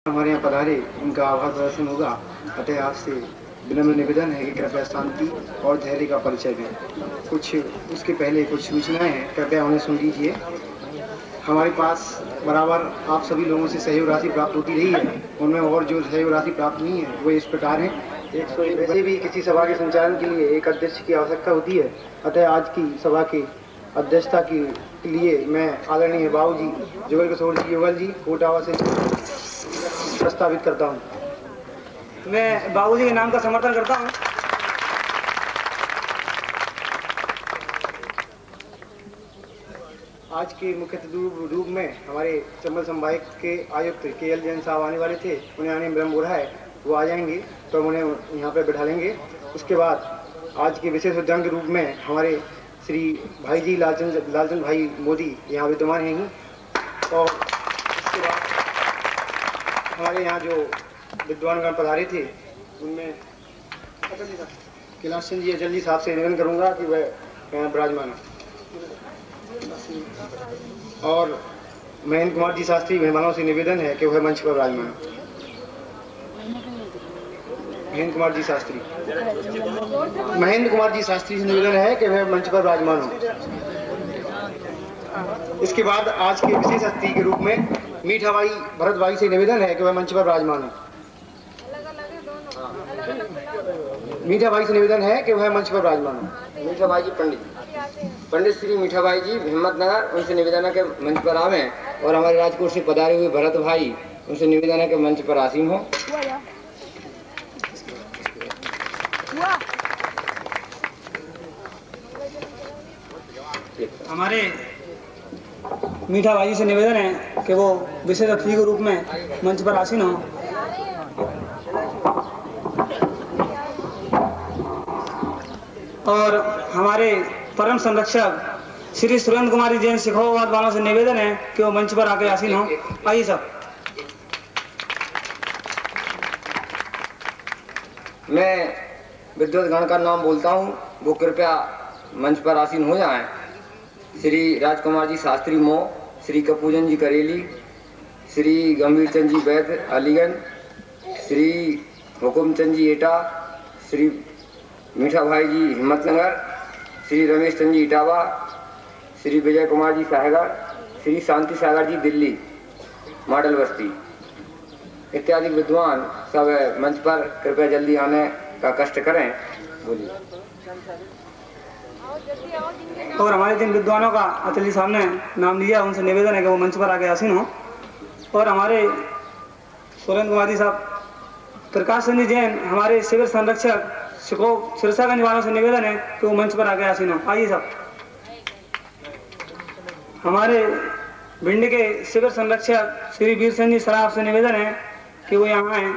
हमारे यहाँ पधारे उनका आभार प्रदर्शन होगा, अतः आपसे विनम्र निवेदन है कि कृपया शांति और धैर्य का परिचय दें। उसके पहले कुछ सूचनाएं हैं, कृपया उन्हें सुन लीजिए। हमारे पास बराबर आप सभी लोगों से सहयोग राशि प्राप्त होती रही है, उनमें और जो सहयोग राशि प्राप्त नहीं है वो इस प्रकार है। वैसे भी किसी सभा के संचालन के लिए एक अध्यक्ष की आवश्यकता होती है, अतः आज की सभा की अध्यक्षता के लिए मैं आदरणीय बाबूजी जुगल किशोर जी युगल जी कोटावा से प्रस्तावित करता हूँ। मैं बाबूजी के नाम का समर्थन करता हूँ। आज के मुख्य रूप में हमारे चंबल संभाग के आयुक्त KL जैन साहब आने वाले थे, उन्हें आने में विलम्ब हो रहा है, वो आ जाएंगे तो हम उन्हें यहाँ पर बैठा लेंगे। उसके बाद आज के विशेष उद्यान के रूप में हमारे श्री भाई जी लालचंद भाई मोदी यहाँ विद्यमान हैं ही। और उसके बाद हमारे यहाँ जो विद्वानगण पधारे थे उनमें कैलाश चंद जी अचल जी साहब से निवेदन करूँगा कि वह विराजमान है, और महेंद्र कुमार जी शास्त्री मेहमानों से निवेदन है कि वह मंच पर विराजमान है। महेंद्र कुमार जी शास्त्री से निवेदन है कि वह मंच पर विराजमान हो। इसके बाद आज के विशेष अतिथि के रूप में मीठा भाई भरत भाई से निवेदन है कि वह मंच पर विराजमान हो। मीठा भाई से निवेदन है कि वह मंच पर विराजमान हो। मीठा भाई जी पंडित श्री मीठा भाई जी हिम्मतनगर, उनसे निवेदन है कि मंच पर आवें। और हमारे राजकोट से पधारे हुए भरत भाई, उनसे निवेदन है कि मंच पर आसीन हो। हमारे मीठा भाई से निवेदन है कि वो विशेष अतिथि के रूप में मंच पर आसीन हो। और हमारे परम संरक्षक श्री सुरेंद्र कुमारी जैन सिखोवाद वालों से निवेदन है कि वो मंच पर आके आसीन हो। आइए सब। मैं विद्वत गण का नाम बोलता हूँ, वो कृपया मंच पर आसीन हो जाएं। श्री राजकुमार जी शास्त्री मो, श्री कपूजन जी करेली, श्री गंभीर चंद जी वैद्य अलीगंज, श्री हुकुमचंद जी एटा, श्री मीठा भाई जी हिम्मतनगर, श्री रमेश चंद जी इटावा, श्री विजय कुमार जी सागर, श्री शांति सागर जी दिल्ली मॉडल बस्ती इत्यादि विद्वान सब मंच पर कृपया जल्दी आने का कष्ट करें। बोलिए। और हमारे जिन विद्वानों का अतिथि साहब ने नाम लिया, उनसे निवेदन है कि वो मंच पर आके आसीन हो। और हमारे सुरेंद्र कुमार जी साहब, प्रकाश चंद जी जैन, हमारे शिविर संरक्षक सिरसागंज वालों से निवेदन है कि वो मंच पर आके आसीन हो। आइए सब। हमारे भिंड के शिविर संरक्षक श्री वीर सिंह जी सराफ से निवेदन है कि वो यहाँ आए,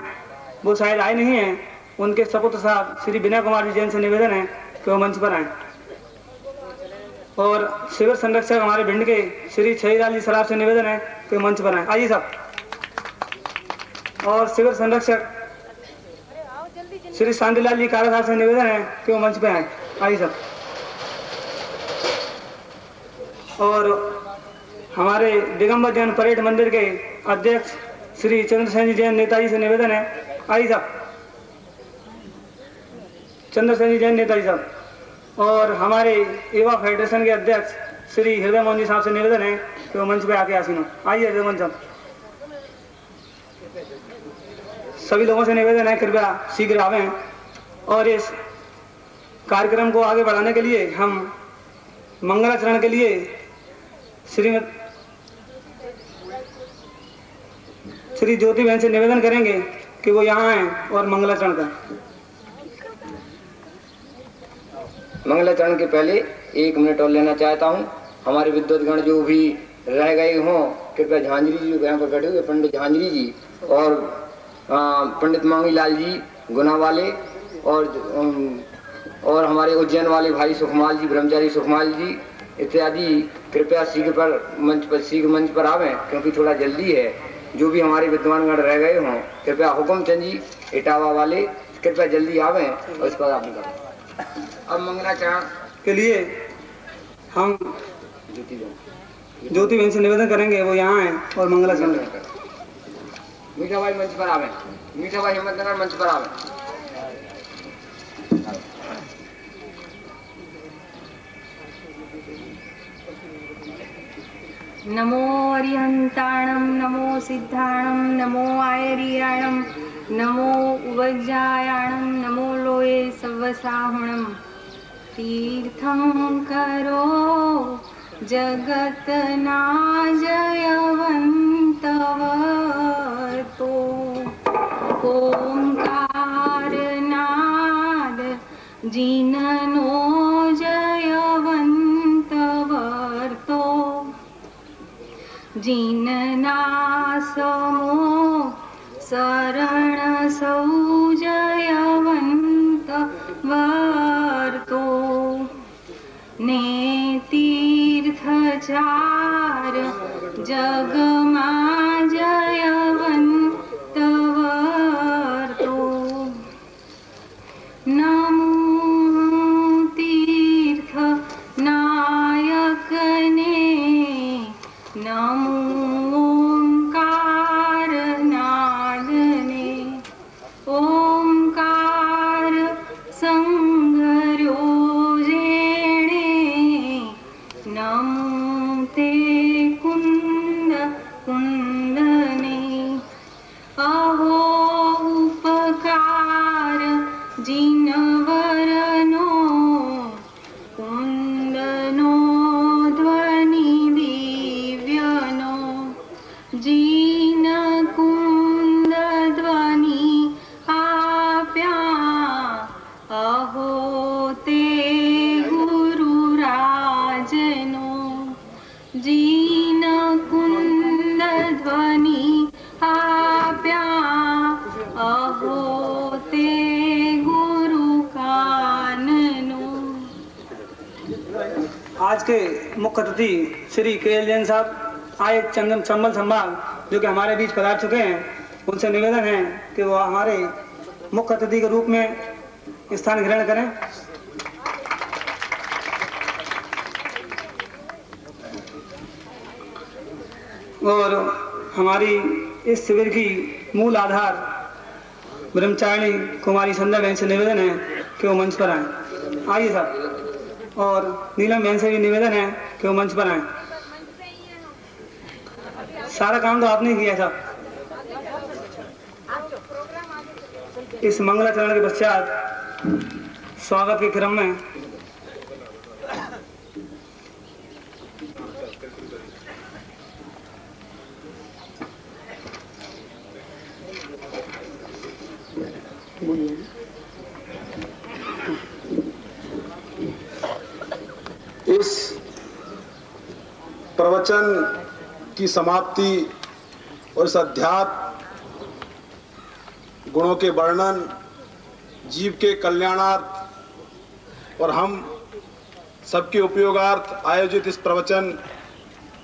वो शायद आए नहीं हैं। उनके सपुत्र साहब श्री विनय कुमार जी जैन से निवेदन है कि वो मंच पर आए। और शिविर संरक्षक हमारे भिंड के श्री छहीलाल जी सराफ से निवेदन है कि मंच पर आए। आइए सब। और शिविर संरक्षक श्री शांतिलाल जी कारा साहब से निवेदन है कि वो मंच पर आए। आइए सब। और हमारे दिगंबर जैन परेड मंदिर के अध्यक्ष श्री चंद्रसेन जी जैन नेताजी से निवेदन है। आइए साहब। चंद्रसेन जी जैन नेताजी साहब। और हमारे युवा फेडरेशन के अध्यक्ष श्री हृदय मोहन जी साहब से निवेदन है कि वो मंच पे आके आसीन हो। आइए हृदय मोहन साहब। सभी लोगों से निवेदन है कृपया शीघ्र आवें। और इस कार्यक्रम को आगे बढ़ाने के लिए हम मंगलाचरण के लिए श्री ज्योति बहन से निवेदन करेंगे कि वो यहाँ आए और मंगलाचरण करें। मंगलाचरण के पहले 1 मिनट और लेना चाहता हूँ। हमारे विद्वतगण जो भी रह गए हों, कृपया झांझरी जी यहाँ पर बैठे हुए पंडित झांझरी जी और पंडित मांगीलाल जी गुना वाले, और हमारे उज्जैन वाले भाई सुखमाल जी, ब्रह्मचारी सुखमाल जी इत्यादि कृपया शीघ्र मंच पर आवें, क्योंकि थोड़ा जल्दी है। जो भी हमारे विद्वानगण रह गए हों, कृपया हुकुमचंद जी इटावा वाले कृपया जल्दी आवें। और इसके बाद आप निकालें। अब मंगलाचरण के लिए हम ज्योति बहन से निवेदन करेंगे वो यहाँ आए और मंगलाचरण करें। मीठा भाई मंच पर आवे। मीठा भाई हिम्मतनगर मंच पर आवे। नमो अरिहंताणं नमो सिद्धाणं नमो आयरियाणं नमो उवज्जायाणं नमो लोये सवसाहुणं तीर्थं करो जगतनाजयवन्तवर्तो ओंकारनाद जिननो जयवन्तवर्तो जिननासमो शरण सौजयवंत वर्तो ने तीर्थचार जगमा जयवंत वर्तो नमो तीर्थ नायकने नमो ओंकार नादने ओंकार संघर्यो जेणे नमो ते कुंद कुंदने अहो उपकार जिनवरनो कुंदनो ध्वनि दिव्यनो जीन कुंद ध्वनि आप्या अहो ते गुरुराजनो जीन कुंद ध्वनि आप्या अहो ते गुरु काननो। आज के मुख्य अतिथि श्री के.एल. जैन साहब आए चंदन चंबल संभाग जो कि हमारे बीच पधार चुके हैं, उनसे निवेदन है कि वो हमारे मुख्य अतिथि के रूप में स्थान ग्रहण करें। और हमारी इस शिविर की मूल आधार ब्रह्मचारिणी कुमारी संध्या बहन से निवेदन है कि वो मंच पर आए। आइए साहब। और नीलम बहन से भी निवेदन है कि वो मंच पर आए। सारा काम तो आपने किया था। इस मंगलाचरण के पश्चात स्वागत के क्रम में इस प्रवचन की समाप्ति और इस अध्यात्म गुणों के वर्णन, जीव के कल्याणार्थ और हम सबके उपयोगार्थ आयोजित इस प्रवचन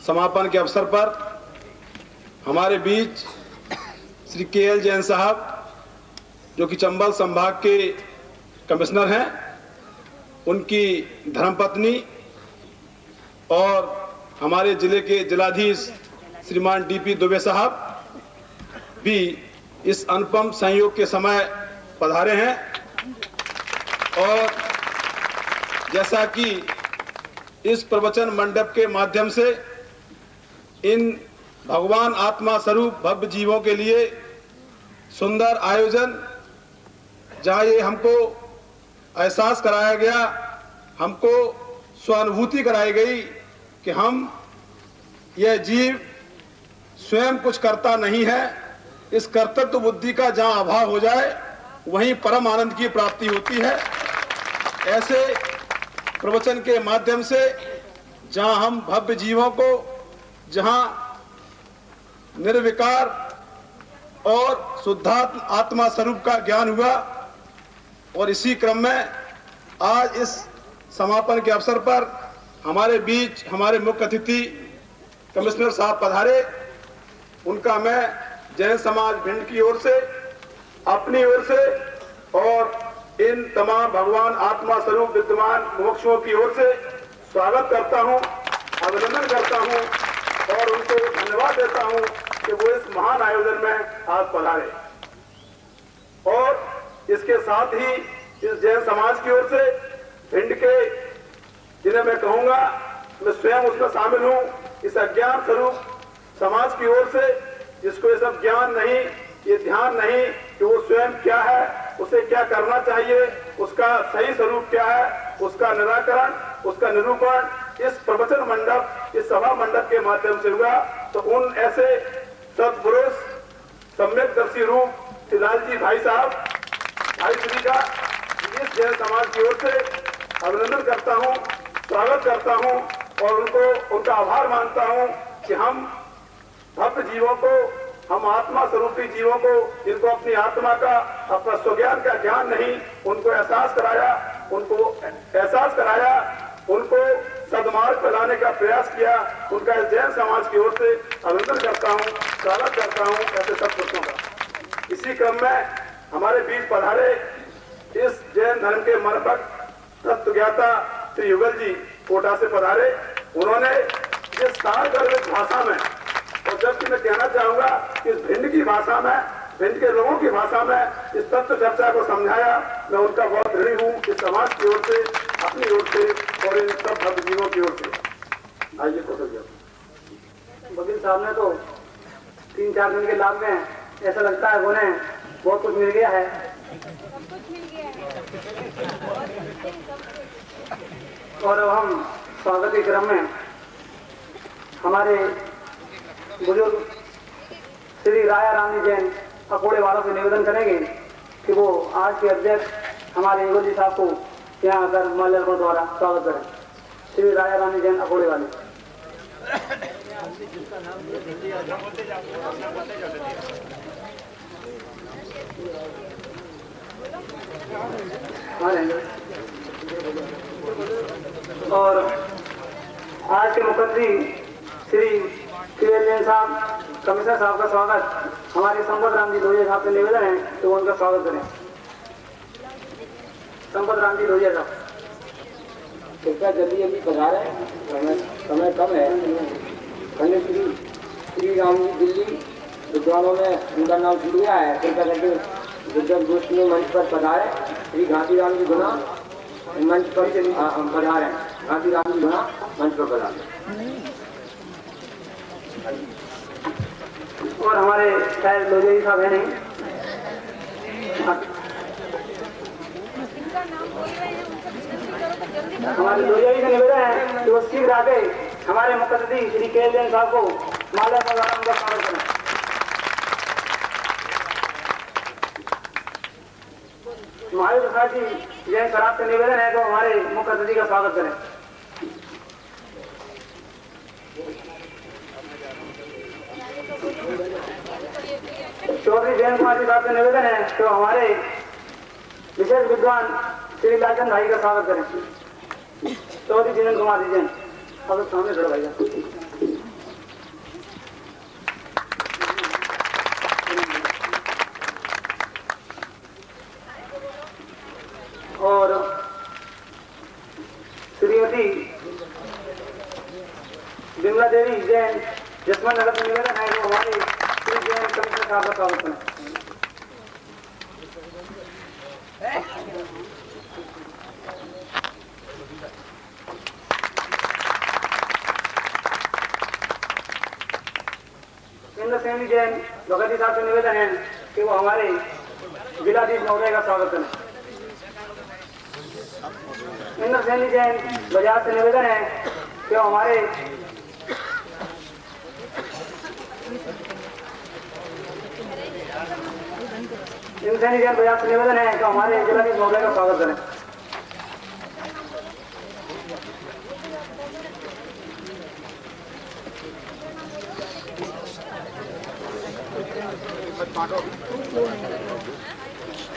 समापन के अवसर पर हमारे बीच श्री के.एल. जैन साहब जो कि चंबल संभाग के कमिश्नर हैं, उनकी धर्मपत्नी और हमारे जिले के जिलाधीश श्रीमान डी.पी. दुबे साहब भी इस अनुपम संयोग के समय पधारे हैं। और जैसा कि इस प्रवचन मंडप के माध्यम से इन भगवान आत्मा स्वरूप भव्य जीवों के लिए सुंदर आयोजन, जहाँ ये हमको एहसास कराया गया, हमको स्वानुभूति कराई गई कि हम यह जीव स्वयं कुछ करता नहीं है। इस कर्तव्य बुद्धि का जहाँ अभाव हो जाए वहीं परम आनंद की प्राप्ति होती है। ऐसे प्रवचन के माध्यम से जहाँ हम भव्य जीवों को, जहाँ निर्विकार और शुद्धात्म आत्मा स्वरूप का ज्ञान हुआ, और इसी क्रम में आज इस समापन के अवसर पर हमारे बीच हमारे मुख्य अतिथि कमिश्नर साहब पधारे। उनका मैं जैन समाज भिंड की ओर से, अपनी ओर से और इन तमाम भगवान आत्मा स्वरूप विद्यमान मोक्षों की ओर से स्वागत करता हूं, अभिनंदन करता हूं और उनको धन्यवाद देता हूं कि वो इस महान आयोजन में आज पधारे। और इसके साथ ही इस जैन समाज की ओर से भिंड के, जिन्हें मैं कहूंगा मैं स्वयं उसमें शामिल हूं, इस अज्ञान स्वरूप समाज की ओर से, जिसको ये सब ज्ञान नहीं, ये ध्यान नहीं कि वो स्वयं क्या है, उसे क्या करना चाहिए, उसका सही स्वरूप क्या है, उसका निराकरण, उसका निरूपण इस प्रवचन मंडप, इस सभा मंडप के माध्यम से हुआ। तो उन ऐसे सत्पुरुष, सम्यकदर्शी रूप श्री लालजी भाई साहब, भाई श्री का इस जैन समाज की ओर से अभिनंदन करता हूं, स्वागत करता हूं और उनका आभार मानता हूं कि हम भक्त जीवों को, हम आत्मा स्वरूपी जीवों को, जिनको अपनी आत्मा का, अपना स्वज्ञान का ज्ञान नहीं, उनको एहसास कराया, उनको सदमार्ग पर लाने का प्रयास किया। उनका इस जैन समाज की ओर से अभिनंदन करता हूं, स्वागत करता हूं ऐसे सत्पुरुषों का। इसी क्रम में हमारे बीच पधारे इस जैन धर्म के मर्मज्ञ तत्वज्ञाता श्री युगल जी कोटा से पधारे। उन्होंने जिस सारगर्भित भाषा में, और जबकि मैं कहना चाहूंगा इस भिंड की भाषा में, भिंड के लोगों की भाषा में इस तत्व चर्चा को समझाया, मैं उनका बहुत ऋणी हूं इस समाज की ओर से, अपनी ओर से और इन सब भक्त जीवों की ओर से। आइए फोटो वकील साहब ने तो 3-4 दिन के लाभ में ऐसा लगता है उन्हें बहुत कुछ मिल गया है। और अब हम स्वागत के क्रम में हमारे बुजुर्ग श्री राया रानी जैन अकोड़े वालों से निवेदन करेंगे कि वो आज के अध्यक्ष हमारे युगल जी साहब को यहाँ आकर माल्यार्पण द्वारा स्वागत करें। श्री राया रानी जैन अकोड़े वाले। और आज के मुख्यमंत्री श्री केएल जैन साहब, कमिश्नर साहब का स्वागत हमारे संपत राम जी लोहिया साहब से निवेदन है तो उनका स्वागत करें। संपत राम जी लोहिया साहब कृपया जल्दी जल्दी पधारे, समय कम है। पंडित श्री राम जी दिल्ली विद्वानों में उनका नाम छूट गया है, कृपया करके विद्वत गोष्ठी में मंच पर पधारे। श्री घासीराम जी गुना मंच पर पधारे, घासीराम जी गुना मंच पर पधारे। और हमारे शायद लोहिया साहब है नहीं, हमारे लोहिया जी का निवेदन है कि वो शीघ्र आगे हमारे मुख्य अतिथि श्री केएल जैन साहब को माल्यार्पण द्वारा उनका स्वागत करें। महावीर प्रसाद जी जैन शराब से निवेदन है तो हमारे मुख्य अतिथि का स्वागत करें। चौधरी जैन कुमार जी साहब से निवेदन है तो हमारे विशेष विद्वान श्री लालचंद भाई का स्वागत करें। चौधरी जैन कुमार जी जैन अब सामने खड़े भाई। और श्रीमती बिमला देवी जैन जसवंत नगर से निवेदन है वो हमारे श्री जैन कमिश्नर साहब का स्वागत करें। इंद्र सेनी जैन भगत जी साहब से निवेदन है कि वो हमारे जिलाधीश महोदय का स्वागत करें। इंद्र सेनी जैन बाजार से निवेदन है कि वो हमारे इंद्र सेनी जैन बाजार से निवेदन है कि हमारे जिलाधीश महोदय का स्वागत करें।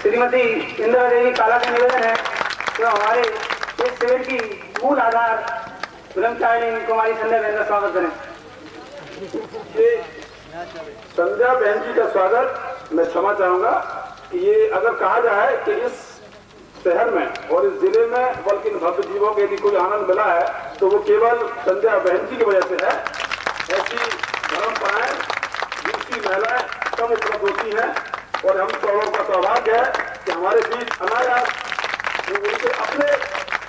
श्रीमती इंदिरा देवी काला का निवेदन है तो हमारे इस शिविर की मूल आधार ब्रह्मचारिणी कुमारी संध्या बहन का स्वागत करें। संध्या बहन जी का स्वागत मैं क्षमा चाहूंगा कि ये अगर कहा जाए कि इस शहर में और इस जिले में बल्कि इन भक्त जीवों के यदि कोई आनंद मिला है तो वो केवल संध्या बहन जी की वजह से है। ऐसी परंपराएं जिन महिलाएं कम उपलब्ध होती हैं और हम सबों का सौभाग्य है कि हमारे बीच अनायास उनके अपने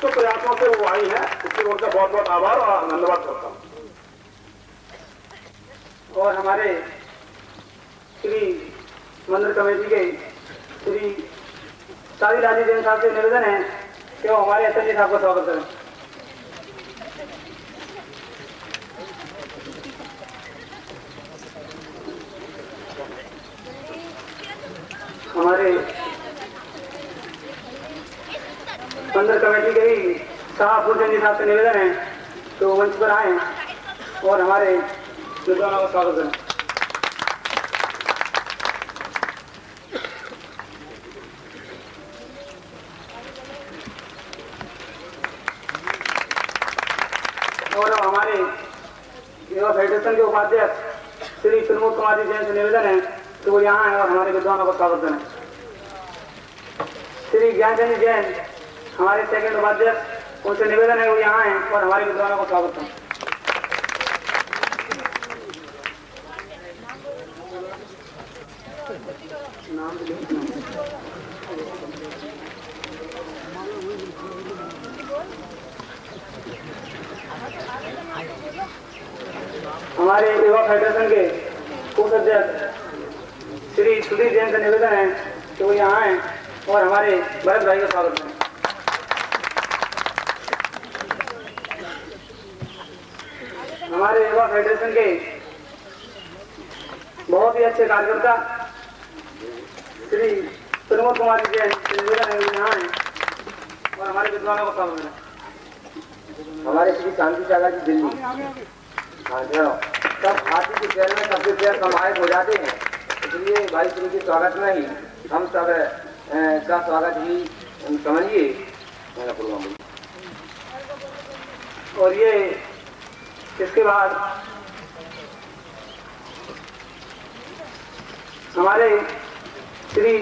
तो प्रयासों से वो आई हैं, इसलिए उनका बहुत बहुत आभार और धन्यवाद करता हूँ। और हमारे श्री मंदिर कमेटी के श्री सादी लाली जैन साहब से निवेदन है कि वो हमारे अतल जी साहब का स्वागत करें। हमारे मंदिर कमेटी के ही साहब पूजन जी साहब से निवेदन है कि वो मंच पर आए और हमारे विद्वानों का स्वागत करें। और हमारे युवा फेडरेशन के उपाध्यक्ष श्री प्रमोद कुमार जी जैन से निवेदन है कि वो यहाँ आए और हमारे विद्वानों का स्वागत करें। श्री ज्ञानचंद जी जैन हमारे सेकंड उपाध्यक्ष, उनसे निवेदन है वो यहाँ आए और हमारे विद्वानों का स्वागत करें। हमारे युवा फेडरेशन के कोषाध्यक्ष श्री सुधीर जैन से निवेदन है कि वो यहाँ आए और हमारे भरत भाई का स्वागत करें। हमारे युवा फेडरेशन के बहुत ही अच्छे कार्यकर्ता श्री प्रमोद कुमार जी जैन से निवेदन है वो यहाँ आए और हमारे विद्वानों का स्वागत करें। हमारे श्री शांति सागर जी दिल्ली, हाँ सब हाथी के पैर में सबके पैर समाहित हो जाते हैं, इसलिए भाई श्री के स्वागत में ही हम सब का स्वागत ही समझिए। और ये इसके बाद हमारे श्री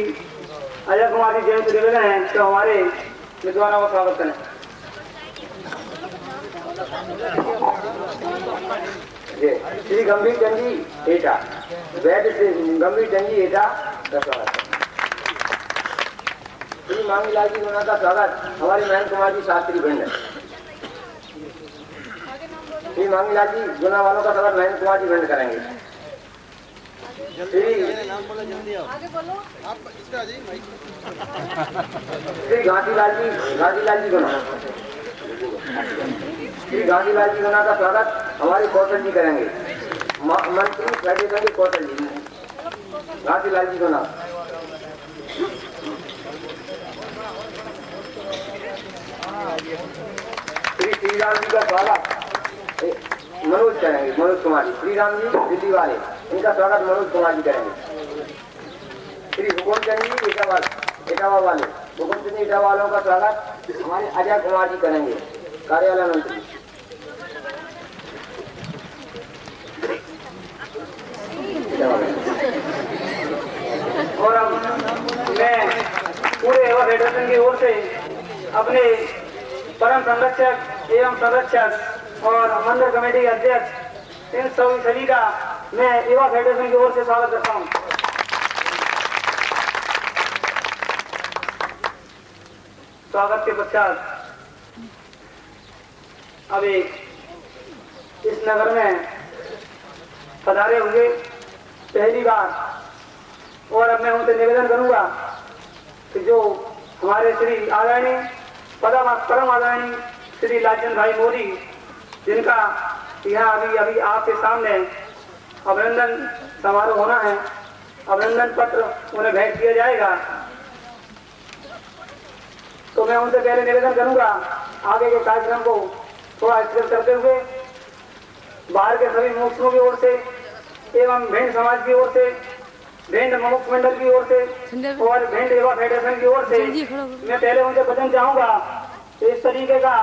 अजय कुमार जी जैन से निवेदन है कि हमारे विद्वानों का स्वागत करें। श्री गंभीर चंद जी एटा, वैद्य श्री गंभीर चंद जी एटा का स्वागत। श्री मांगीलाल जी गुना का स्वागत हमारे महेंद्र कुमार जी शास्त्री भिंड। श्री मांगीलाल जी गुना वालों का स्वागत महेंद्र कुमार जी भिंड करेंगे। श्री गांधीलाल जी गुना, श्री गांधीलाल जी गुना का स्वागत हमारे कौशल जी करेंगे। मंत्री फेडरेशन के कौशल जी गांधीलाल जी गुना। श्री श्रीराम जी का स्वागत मनोज करेंगे, मनोज कुमार जी। श्रीराम जी दिल्ली वाले, इनका स्वागत मनोज कुमार जी करेंगे। श्री हुकुम चंद जी इटावा वाले, हुकुम चंद इटावा वालों का स्वागत हमारे अजय कुमार जी करेंगे, कार्यालय मंत्री। और अब मैं पूरे युवा फेडरेशन की ओर से अपने परम संरक्षक एवं संरक्षक और मंदिर कमेटी के अध्यक्ष इन सभी का मैं युवा फेडरेशन की ओर से स्वागत करता हूं। स्वागत के पश्चात अब एक इस नगर में पधारे हुए पहली बार, और अब मैं उनसे निवेदन करूंगा कि जो हमारे श्री आदरणीय परम आदरणीय श्री लालचंद भाई मोदी, जिनका यहाँ अभी आपके सामने अभिनंदन समारोह होना है, अभिनंदन पत्र उन्हें भेंट किया जाएगा, तो मैं उनसे पहले निवेदन करूंगा आगे के कार्यक्रम को थोड़ा स्थिर करते हुए बाहर के सभी मुख्यों की ओर से एवं भेंड समाज की ओर से, भेंड मुक्त मंडल की ओर से और भेंड युवा फेडरेशन की ओर से मैं पहले उनसे वचन चाहूंगा इस तरीके का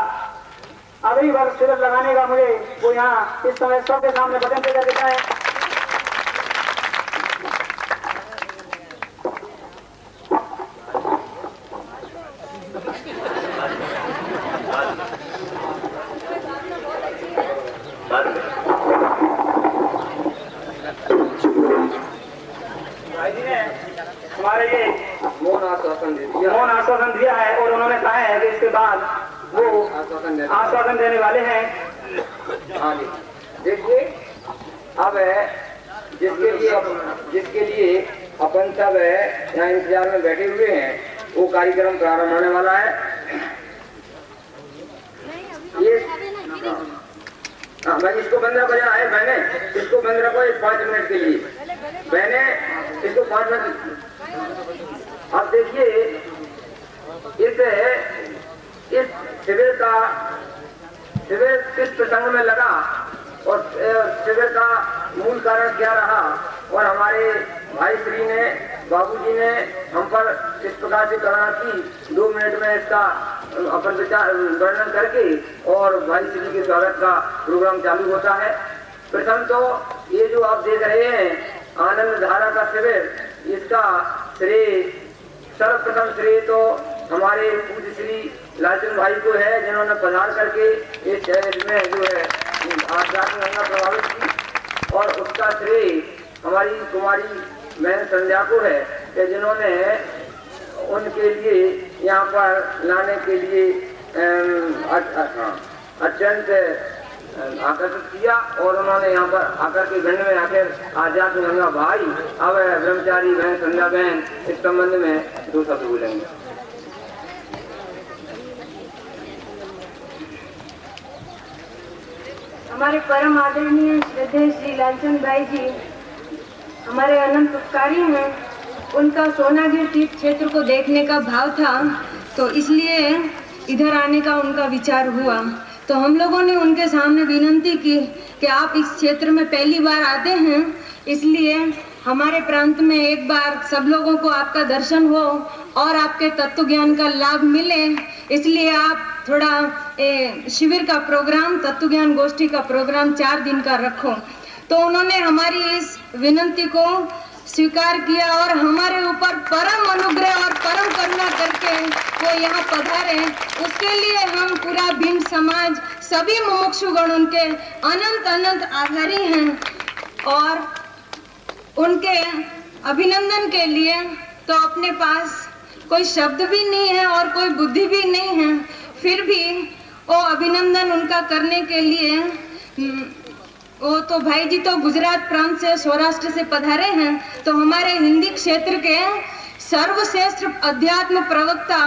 अगली बार शिविर लगाने का मुझे वो यहाँ इस समय सबके सामने वचन देकर देता है। हमारे लिए मौन आश्वासन दिया है और उन्होंने कहा है कि इसके बाद वो आश्वासन देने वाले हैं। हाँ जी, देखिए अब जिसके लिए अपन सब यहाँ इंतजार में बैठे हुए हैं वो कार्यक्रम प्रारंभ होने वाला है। ये हाँ भाई, इसको बंद रखो जरा है बहने, इसको बंद रखो 5 मिनट के लिए बहने, इसको 5 मिनट। अब देखिए इस शिविर किस प्रसंग में लगा और शिविर का मूल कारण क्या रहा और हमारे भाई श्री ने, बाबूजी ने हम पर इस प्रकार से करुणा की। 2 मिनट में इसका अपन विचार वर्णन करके और भाई श्री के स्वागत का प्रोग्राम चालू होता है। प्रथम तो ये जो आप देख रहे हैं आनंद धारा का शिविर, इसका श्रेय सर्वप्रथम श्रेय तो हमारे पूज्य श्री लालचंद भाई को है, जिन्होंने पधार करके इस शहर में जो है आध्यात्मिक गंगा प्रभावित की, और उसका श्रेय हमारी कुमारी बहन संध्या को है कि जिन्होंने उनके लिए यहाँ पर लाने के लिए अत्यंत आकर्षित किया और उन्होंने यहाँ पर आकर के घंटे में आकर आध्यात्मिक गंगा भाई अब ब्रह्मचारी बहन संध्या बहन इस संबंध में 2 शब्द बोलेंगे। हमारे परम आदरणीय श्रद्धेय श्री लालचंद भाई जी हमारे अनंत उपकारी हैं। उनका सोनागिर तीर्थ क्षेत्र को देखने का भाव था, तो इसलिए इधर आने का उनका विचार हुआ। तो हम लोगों ने उनके सामने विनती की कि आप इस क्षेत्र में पहली बार आते हैं, इसलिए हमारे प्रांत में एक बार सब लोगों को आपका दर्शन हो और आपके तत्व ज्ञान का लाभ मिले, इसलिए आप थोड़ा शिविर का प्रोग्राम, तत्व ज्ञान गोष्ठी का प्रोग्राम 4 दिन का रखो। तो उन्होंने हमारी इस विनती को स्वीकार किया और हमारे ऊपर परम अनुग्रह और परम करुणा करके वो यहाँ पधारे। उसके लिए हम पूरा भिंड समाज, सभी मुमुक्षुगण उनके अनंत अनंत आभारी हैं और उनके अभिनंदन के लिए तो अपने पास कोई शब्द भी नहीं है और कोई बुद्धि भी नहीं है, फिर भी वो अभिनंदन उनका करने के लिए वो तो भाई जी तो गुजरात प्रांत से, सौराष्ट्र से पधारे हैं। तो हमारे हिंदी क्षेत्र के सर्वश्रेष्ठ अध्यात्म प्रवक्ता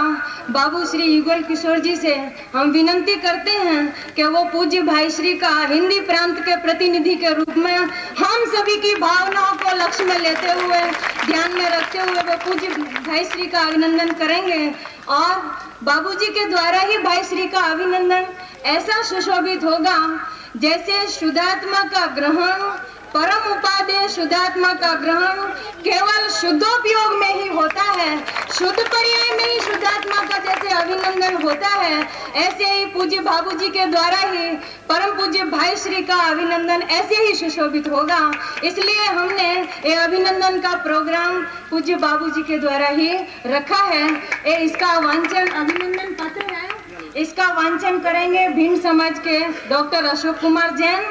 बाबू श्री युगल किशोर जी से हम विनती करते हैं कि वो पूज्य भाई श्री का हिंदी प्रांत के प्रतिनिधि के रूप में हम सभी की भावनाओं को लक्ष्य में लेते हुए, ध्यान में रखते हुए वो पूज्य भाई श्री का अभिनंदन करेंगे और बाबूजी के द्वारा ही भाई श्री का अभिनंदन ऐसा सुशोभित होगा जैसे शुद्धात्मा का ग्रहण, परम उपादेय शुद्धात्मा का ग्रहण केवल शुद्धोपयोग में ही होता है, शुद्ध पर्याय में ही शुद्धात्मा का जैसे अभिनंदन होता है, ऐसे ही पूज्य बाबूजी के द्वारा ही परम पूज्य भाई श्री का अभिनंदन ऐसे ही सुशोभित होगा। इसलिए हमने ये अभिनंदन का प्रोग्राम पूज्य बाबूजी के द्वारा ही रखा है। ये इसका वांचन, अभिनंदन पत्र है, इसका वांचन करेंगे भिंड समाज के डॉक्टर अशोक कुमार जैन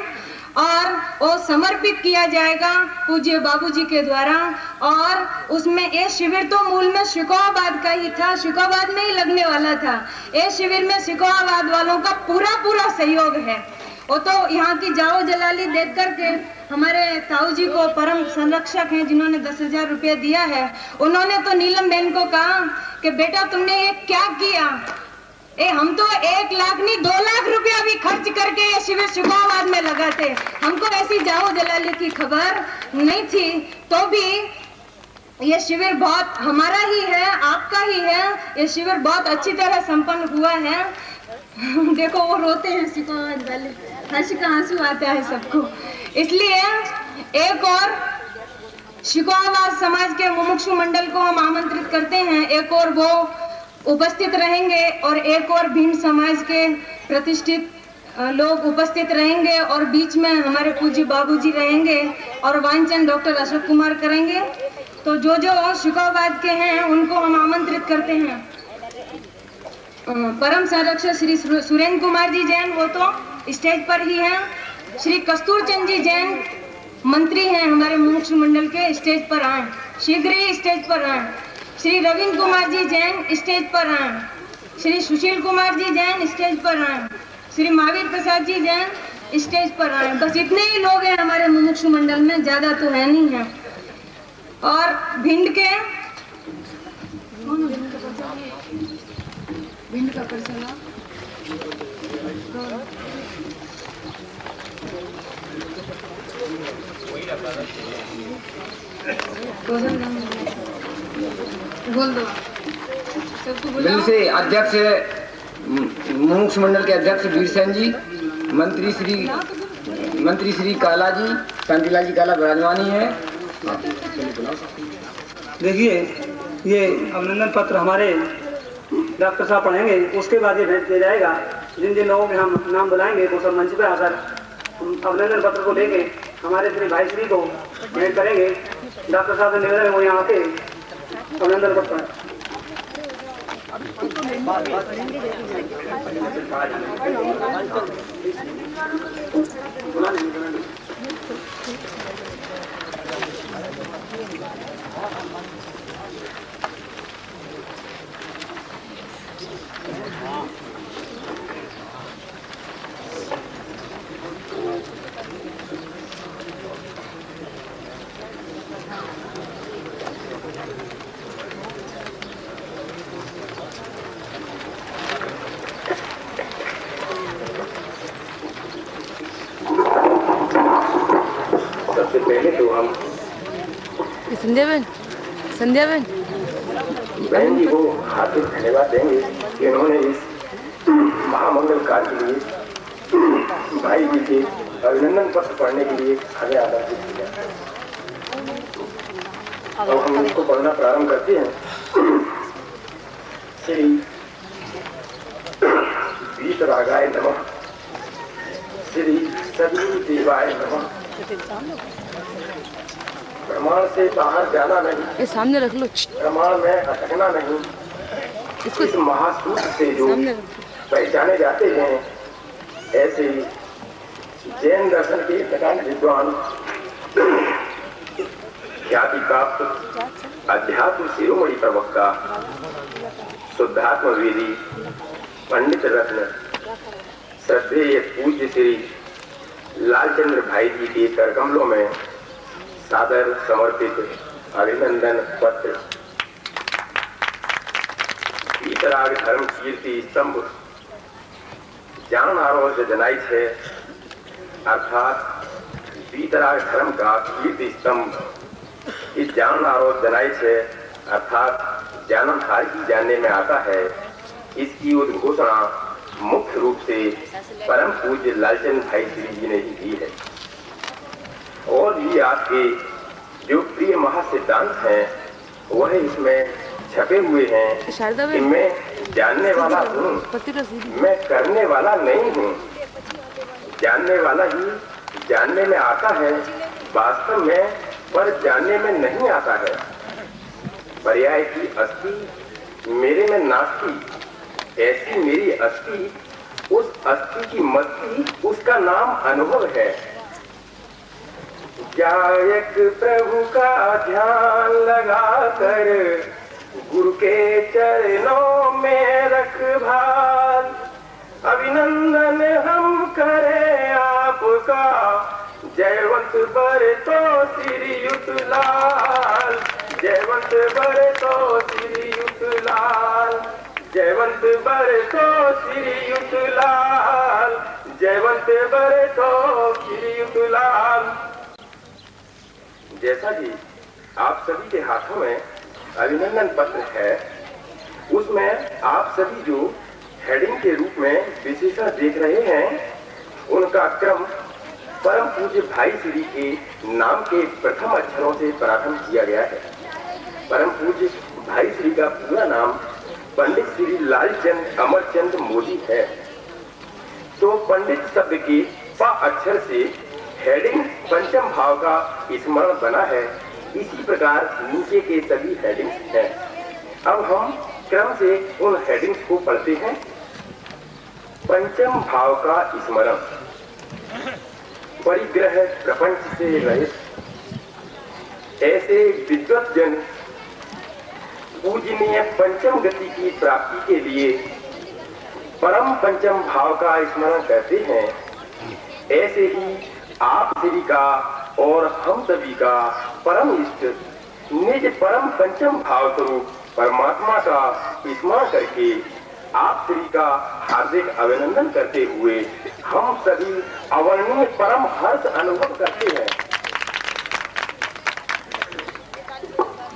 और वो समर्पित किया जाएगा पूज्य बाबूजी के द्वारा। और उसमें ये शिविर तो मूल में शिकोहाबाद का ही था, शिकोहाबाद में ही लगने वाला था। ये शिविर में शिकोहाबाद वालों का पूरा सहयोग है। वो तो यहाँ की जाओ जलाली देख करके हमारे ताऊ जी को परम संरक्षक हैं जिन्होंने 10,000 रुपये दिया है, उन्होंने तो नीलम बहन को कहा कि बेटा तुमने ये क्या किया, हम तो 1 लाख नहीं 2 लाख रुपया भी खर्च करके ये शिविर शिकोहाबाद में लगाते। हमको ऐसी जाओ जलाली की खबर नहीं थी, तो भी ये शिविर बहुत हमारा ही है, आपका ही है। ये शिविर बहुत अच्छी तरह संपन्न हुआ है। देखो वो रोते हैं शिकोहाबाद वाले, हंसी का आंसू आता है सबको। इसलिए एक और शिकोहाबाद समाज के मुमुक्षु मंडल को हम आमंत्रित करते हैं, एक और वो उपस्थित रहेंगे और एक और भिंड समाज के प्रतिष्ठित लोग उपस्थित रहेंगे और बीच में हमारे पूज्य बाबूजी रहेंगे और वांचन डॉक्टर अशोक कुमार करेंगे। तो जो शिकोहाबाद के हैं उनको हम आमंत्रित करते हैं। परम संरक्षक श्री सुरेंद्र कुमार जी जैन वो तो स्टेज पर ही हैं। श्री कस्तूर चंद जी जैन मंत्री हैं हमारे मुमुक्षु मंडल के, स्टेज पर आए। शीघ्र ही स्टेज पर आएं। श्री रविंद्र कुमार जी जैन स्टेज पर आएं। श्री सुशील कुमार जी जैन स्टेज पर आएं। श्री महावीर प्रसाद जी जैन स्टेज पर आएं। बस इतने ही लोग हैं हमारे मुमुक्षु मंडल में, ज्यादा तो है नहीं है। और भिंड के भिंड का परिचय बोल दो। भिंड से अध्यक्ष मुमुक्षु मंडल के अध्यक्ष वीरसेन जी, मंत्री श्री काला जी, शांतिलाल जी काला विराजमानी है। देखिए, ये अभिनंदन पत्र हमारे डॉक्टर साहब पढ़ेंगे, उसके बाद ये भेज दिया जाएगा। जिन जिन लोगों के हम नाम बुलाएंगे वो सब मंच पे आकर अभिनंदन पत्र को लेके हमारे श्री भाई श्री को भेंट करेंगे। डॉक्टर साहब से निवेदन है वो यहाँ आके अभिनंदन पत्र संध्या बहन जी को हार्दिक धन्यवाद देंगे कि उन्होंने इस महामंगल कार्य के लिए भाई जी के अभिनंदन पत्र पढ़ने के लिए हमें आमंत्रित किया। अब हम इसको पढ़ना प्रारंभ करते हैं। श्री वीतरागाय नमः, श्री सद्गुरु देवाय नमः। प्रमाण से बाहर जाना नहीं, ये सामने रख लो। प्रमाण में अटकना नहीं। इसको इस महासूत्र से जो पहचाने जाते हैं, ऐसे जैन दर्शन के प्रकांड विद्वान, ख्याति प्राप्त अध्यात्म शिरोमणि प्रवक्ता, शुद्धात्म वेदी, पंडित रत्न, श्रद्धेय पूज्य श्री लालचंद्र भाई जी के करकमलों में सादर समर्पित अभिनंदन पत्र। वीतराग धर्म कीर्ति स्तंभ जान आरोह जनाई है, अर्थात वीतराग धर्म का कीर्ति स्तंभ इस जान आरोह जनाई है, अर्थात जानन हार की जानने में आता है। इसकी उद्घोषणा मुख्य रूप से परम पूज्य लालचंद भाई श्री जी ने ही की है। और भी आपके जो प्रिय महासिद्धांत हैं वह इसमें छपे हुए हैं। इनमें जानने वाला हूँ, मैं करने वाला नहीं हूँ। जानने वाला ही जानने में आता है वास्तव में, पर जानने में नहीं आता है। पर्याय की अस्थि मेरे में नास्ती, ऐसी मेरी अस्थि, उस अस्थि की मस्ती, उसका नाम अनुभव है। गायक प्रभु का ध्यान लगाकर गुरु के चरणों में रख भार। अभिनंदन हम करें आपका, जयवंत बर तो श्रीयुत लाल, जयवंत बर तो श्रीयुत लाल, जयवंत बर तो श्रीयुत लाल, जयवंत बर तो श्रीयुत लाल। जैसा कि आप सभी के हाथों में अभिनंदन पत्र है, उसमें आप सभी जो हेडिंग के रूप में विशेषण देख रहे हैं, उनका क्रम परम पूज्य भाई श्री के नाम के प्रथम अक्षरों से प्रारंभ किया गया है। परम पूज्य भाई श्री का पूरा नाम पंडित श्री लालचंद अमरचंद मोदी है। तो पंडित शब्द के प अक्षर से हेडिंग पंचम भाव का स्मरण बना है। इसी प्रकार नीचे के सभी हेडिंग्स हैं। अब हम क्रम से उन हेडिंग्स को पढ़ते हैं। पंचम भाव का स्मरण। परिग्रह प्रपंच से रहित, ऐसे विद्वत जन पूजनीय पंचम गति की प्राप्ति के लिए परम पंचम भाव का स्मरण करते हैं। ऐसे ही आप सभी का और हम सभी का परम इष्ट निज परम पंचम भाव स्वरूप परमात्मा का स्मरण करके आप सभी का हार्दिक अभिनंदन करते हुए हम सभी अवर्णनीय परम हर्ष अनुभव करते हैं।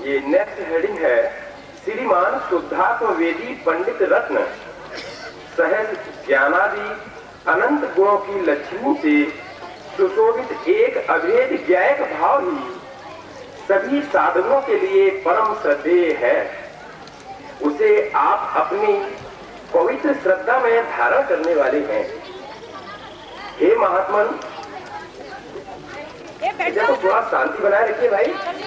ये नेक्स्ट हेडिंग है श्रीमान शुद्धात्म वेदी पंडित रत्न सहज ज्ञानादि अनंत गुणों की लक्ष्मी से सुशोभित एक अभेद ज्ञायक भाव ही सभी साधनों के लिए परम श्रद्धेय है। उसे आप अपनी पवित्र श्रद्धा में धारण करने वाले हैं। हे महात्मन, देखो थोड़ा शांति बनाए रखिए भाई।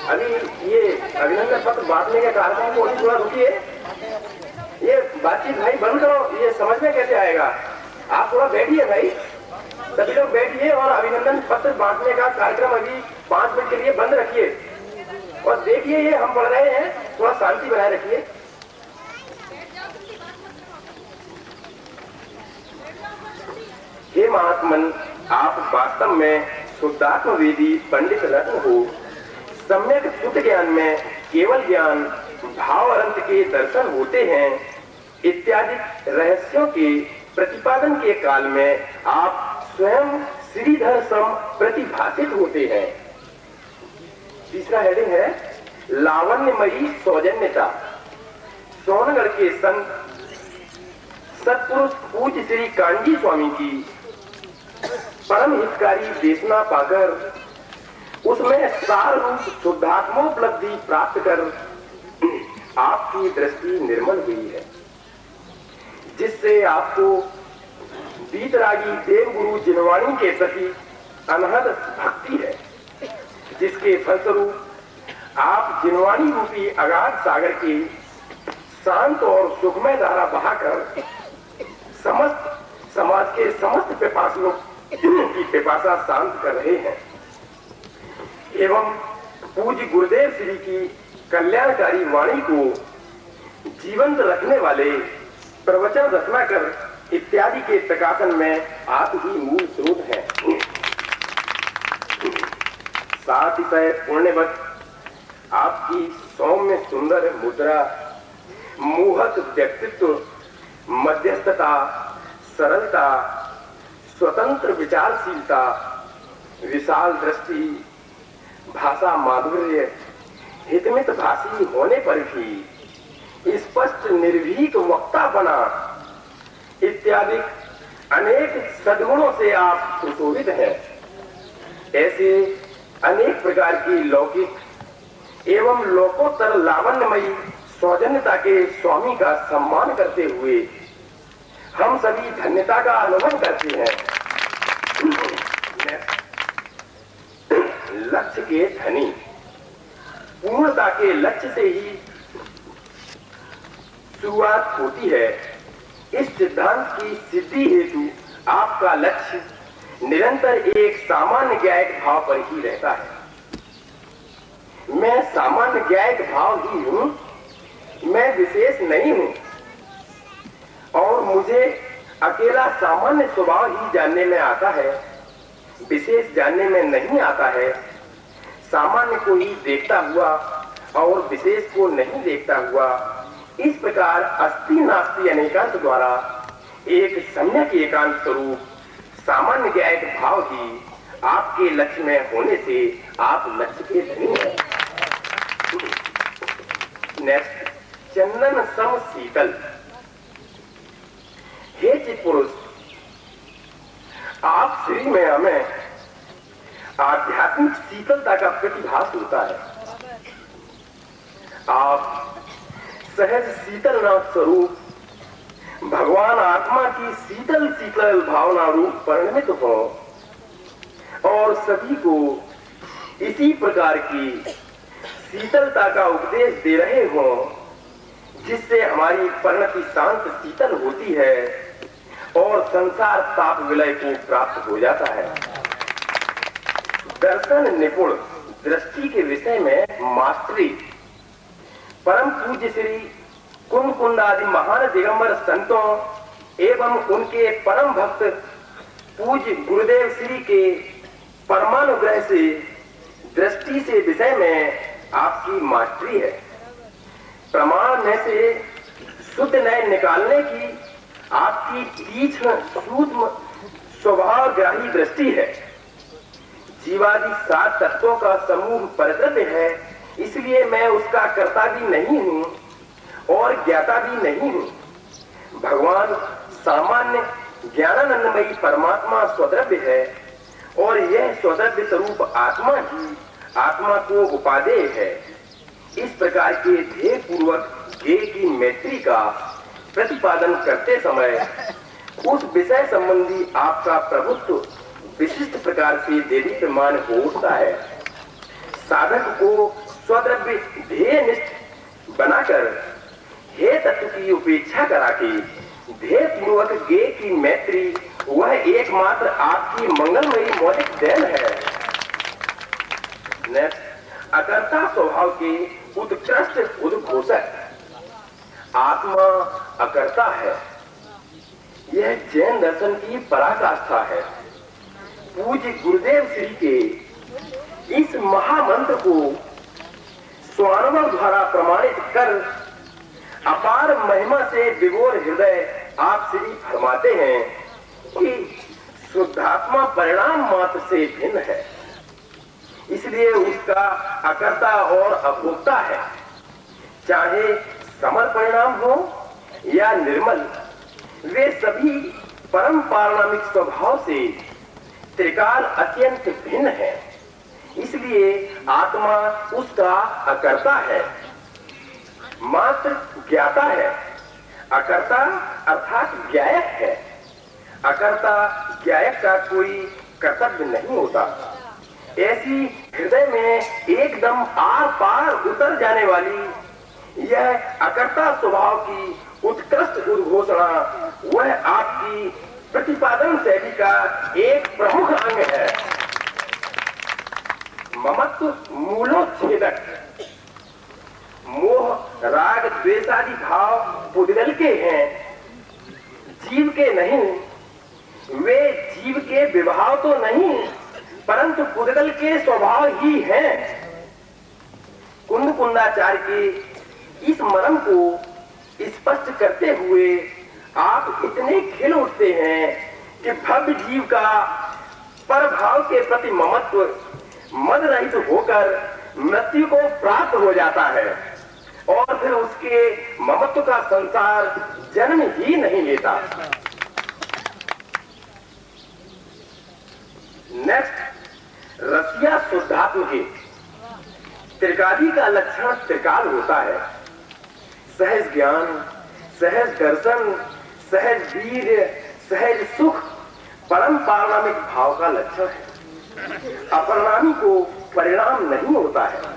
अभी ये अभिनंदन पत्र बांटने के कार्यक्रम को थोड़ा रुकिए। ये बातचीत भाई बंद करो, ये समझ में कैसे आएगा। आप थोड़ा बैठिए भाई, सभी लोग बैठिए और अभिनंदन पत्र बांटने का कार्यक्रम अभी 5 मिनट के लिए बंद रखिए और देखिए ये हम पढ़ रहे हैं। थोड़ा शांति बनाए रखिए। हे महात्मन, आप वास्तव में शुद्धात्म वेदी पंडित रत्न हो। सम्यक शुद्ध ज्ञान में केवल ज्ञान भाव अनंत के दर्शन होते हैं इत्यादि रहस्यों के प्रतिपादन के काल में आप स्वयं श्रीधर सम प्रतिभाषित होते हैं। तीसरा हेडिंग है लावण्यमयी सौजन्यता। सोनगढ़ के संत सत्पुरुष पूज्य श्री कांजी स्वामी की परम हितकारी देशना पाकर उसमें सार रूप शुद्धात्मोपलब्धि प्राप्त कर आपकी दृष्टि निर्मल हुई है, जिससे आपको बीतरागी देवगुरु जिनवाणी के प्रति अनहद भक्ति है, जिसके फलस्वरूप आप जिनवाणी रूपी अगाध सागर के शांत और सुखमय धारा बहाकर समस्त समाज के समस्त पिपासियों की पिपासा शांत कर रहे हैं एवं पूज्य गुरुदेव श्री की कल्याणकारी वाणी को जीवंत रखने वाले प्रवचन रत्नाकर इत्यादि के प्रकाशन में आप ही मूल स्रोत हैं। साथ ही पुण्यवत आपकी सौम्य सुंदर मुद्रा, मोहक व्यक्तित्व, मध्यस्थता, सरलता, स्वतंत्र विचारशीलता, विशाल दृष्टि, भाषा माधुर्य, हितमित भाषी होने पर भी स्पष्ट निर्भीक वक्ता बना इत्यादि अनेक सद्गुणों से आप सुशोभित हैं। ऐसे अनेक प्रकार की लौकिक एवं लोकोत्तर लावण्यमयी सौजन्यता के स्वामी का सम्मान करते हुए हम सभी धन्यता का अनुभव करते हैं। लक्ष्य के धनी, पूर्णता के लक्ष्य से ही शुरुआत होती है। इस सिद्धांत की सिद्धि हेतु आपका लक्ष्य निरंतर एक सामान्य ज्ञायक भाव पर ही रहता है। मैं सामान्य ज्ञायक भाव ही हूं, मैं विशेष नहीं हूं और मुझे अकेला सामान्य स्वभाव ही जानने में आता है, विशेष जानने में नहीं आता है। सामान्य को ही देखता हुआ और विशेष को नहीं देखता हुआ, इस प्रकार अस्ति नास्ति अनेकांत द्वारा एक सम्यक एकांत स्वरूप सामान्य ज्ञायक भाव ही आपके लक्ष्य में होने से आप लक्ष्य के धनी हैं। नेक्स्ट, चंदन सम शीतल। हे चित पुरुष, आप श्री में हमें आध्यात्मिक शीतलता का प्रतिभास होता है। आप सहज शीतल नाथ स्वरूप भगवान आत्मा की शीतल शीतल भावना रूप परिणमित हो और सभी को इसी प्रकार की शीतलता का उपदेश दे रहे हो, जिससे हमारी परिणति शांत शीतल होती है और संसार ताप विलय को प्राप्त हो जाता है। दर्शन निपुण दृष्टि के विषय में मास्टरी परम पूज्य श्री कुंद आदि महान दिगंबर संतों एवं उनके परम भक्त पूज्य गुरुदेव श्री के परमानुग्रह से दृष्टि से विषय में आपकी मास्टरी है। प्रमाण में से शुद्ध न्याय निकालने की आपकी तीक्ष्ण सूक्ष्म स्वभावग्राही दृष्टि है। जीवादि 7 तत्वों का समूह परद्रव्य है, इसलिए मैं उसका कर्ता भी नहीं हूं और ज्ञाता भी नहीं हूं। भगवान सामान्य ज्ञानानंदमयी परमात्मा स्वद्रव्य है और यह स्वद्रव्य स्वरूप आत्मा ही आत्मा को उपादेय है। इस प्रकार के ध्येय पूर्वक ज्ञेय की मैत्री का प्रतिपादन करते समय उस विषय संबंधी आपका प्रभुत्व विशिष्ट प्रकार से देदीप्यमान हो उठता है। साधक को स्वद्रव्य ध्येयनिष्ठ बनाकर हे तत्व की उपेक्षा करा के ध्येय पूर्वक ज्ञेय की मैत्री वह एकमात्र आपकी मंगलमयी मौलिक देन है। अकर्ता स्वभाव के उत्कृष्ट उद्घोषक आत्मा अकर्ता है। यह जैन दर्शन की पराकाष्ठा है। पूज्य गुरुदेव श्री के इस महामंत्र को स्वानुभव द्वारा प्रमाणित कर अपार महिमा से विभोर हृदय आप श्री फरमाते हैं कि शुद्धात्मा परिणाम मात्र से भिन्न है, इसलिए उसका अकर्ता और अभोक्ता है। चाहे समर परिणाम हो या निर्मल, वे सभी परम पारणामिक स्वभाव से त्रिकाल अत्यंत भिन्न है, इसलिए आत्मा उसका अकर्ता है, मात्र ज्ञाता है। अकर्ता अर्थात ज्ञायक है। अकर्ता ज्ञायक का कोई कर्तव्य नहीं होता। ऐसी हृदय में एकदम आर पार उतर जाने वाली यह अकर्ता स्वभाव की उत्कृष्ट उद्घोषणा वह आपकी प्रतिपादन शैली का एक प्रमुख अंग है। ममत्व मूलोच्छेदक मोह राग द्वेषादि भाव पुद्गल के हैं, जीव के नहीं। वे जीव के विभाव तो नहीं परंतु पुद्गल के स्वभाव ही हैं। कुंदाचार्य के इस मर्म को स्पष्ट करते हुए आप इतने खिल उठते हैं कि भव्य जीव का परभाव के प्रति ममत्व मद रहित होकर मृत्यु को प्राप्त हो जाता है और फिर उसके ममत्व का संसार जन्म ही नहीं लेता। नेक्स्ट, रसिया शुद्धात्म के त्रिकाली का लक्षण त्रिकाल होता है। सहज ज्ञान, सहज दर्शन, सहज वीर्य, सहज सुख परम पारणामिक भाव का लक्षण है। अपरिणामी को परिणाम नहीं होता है।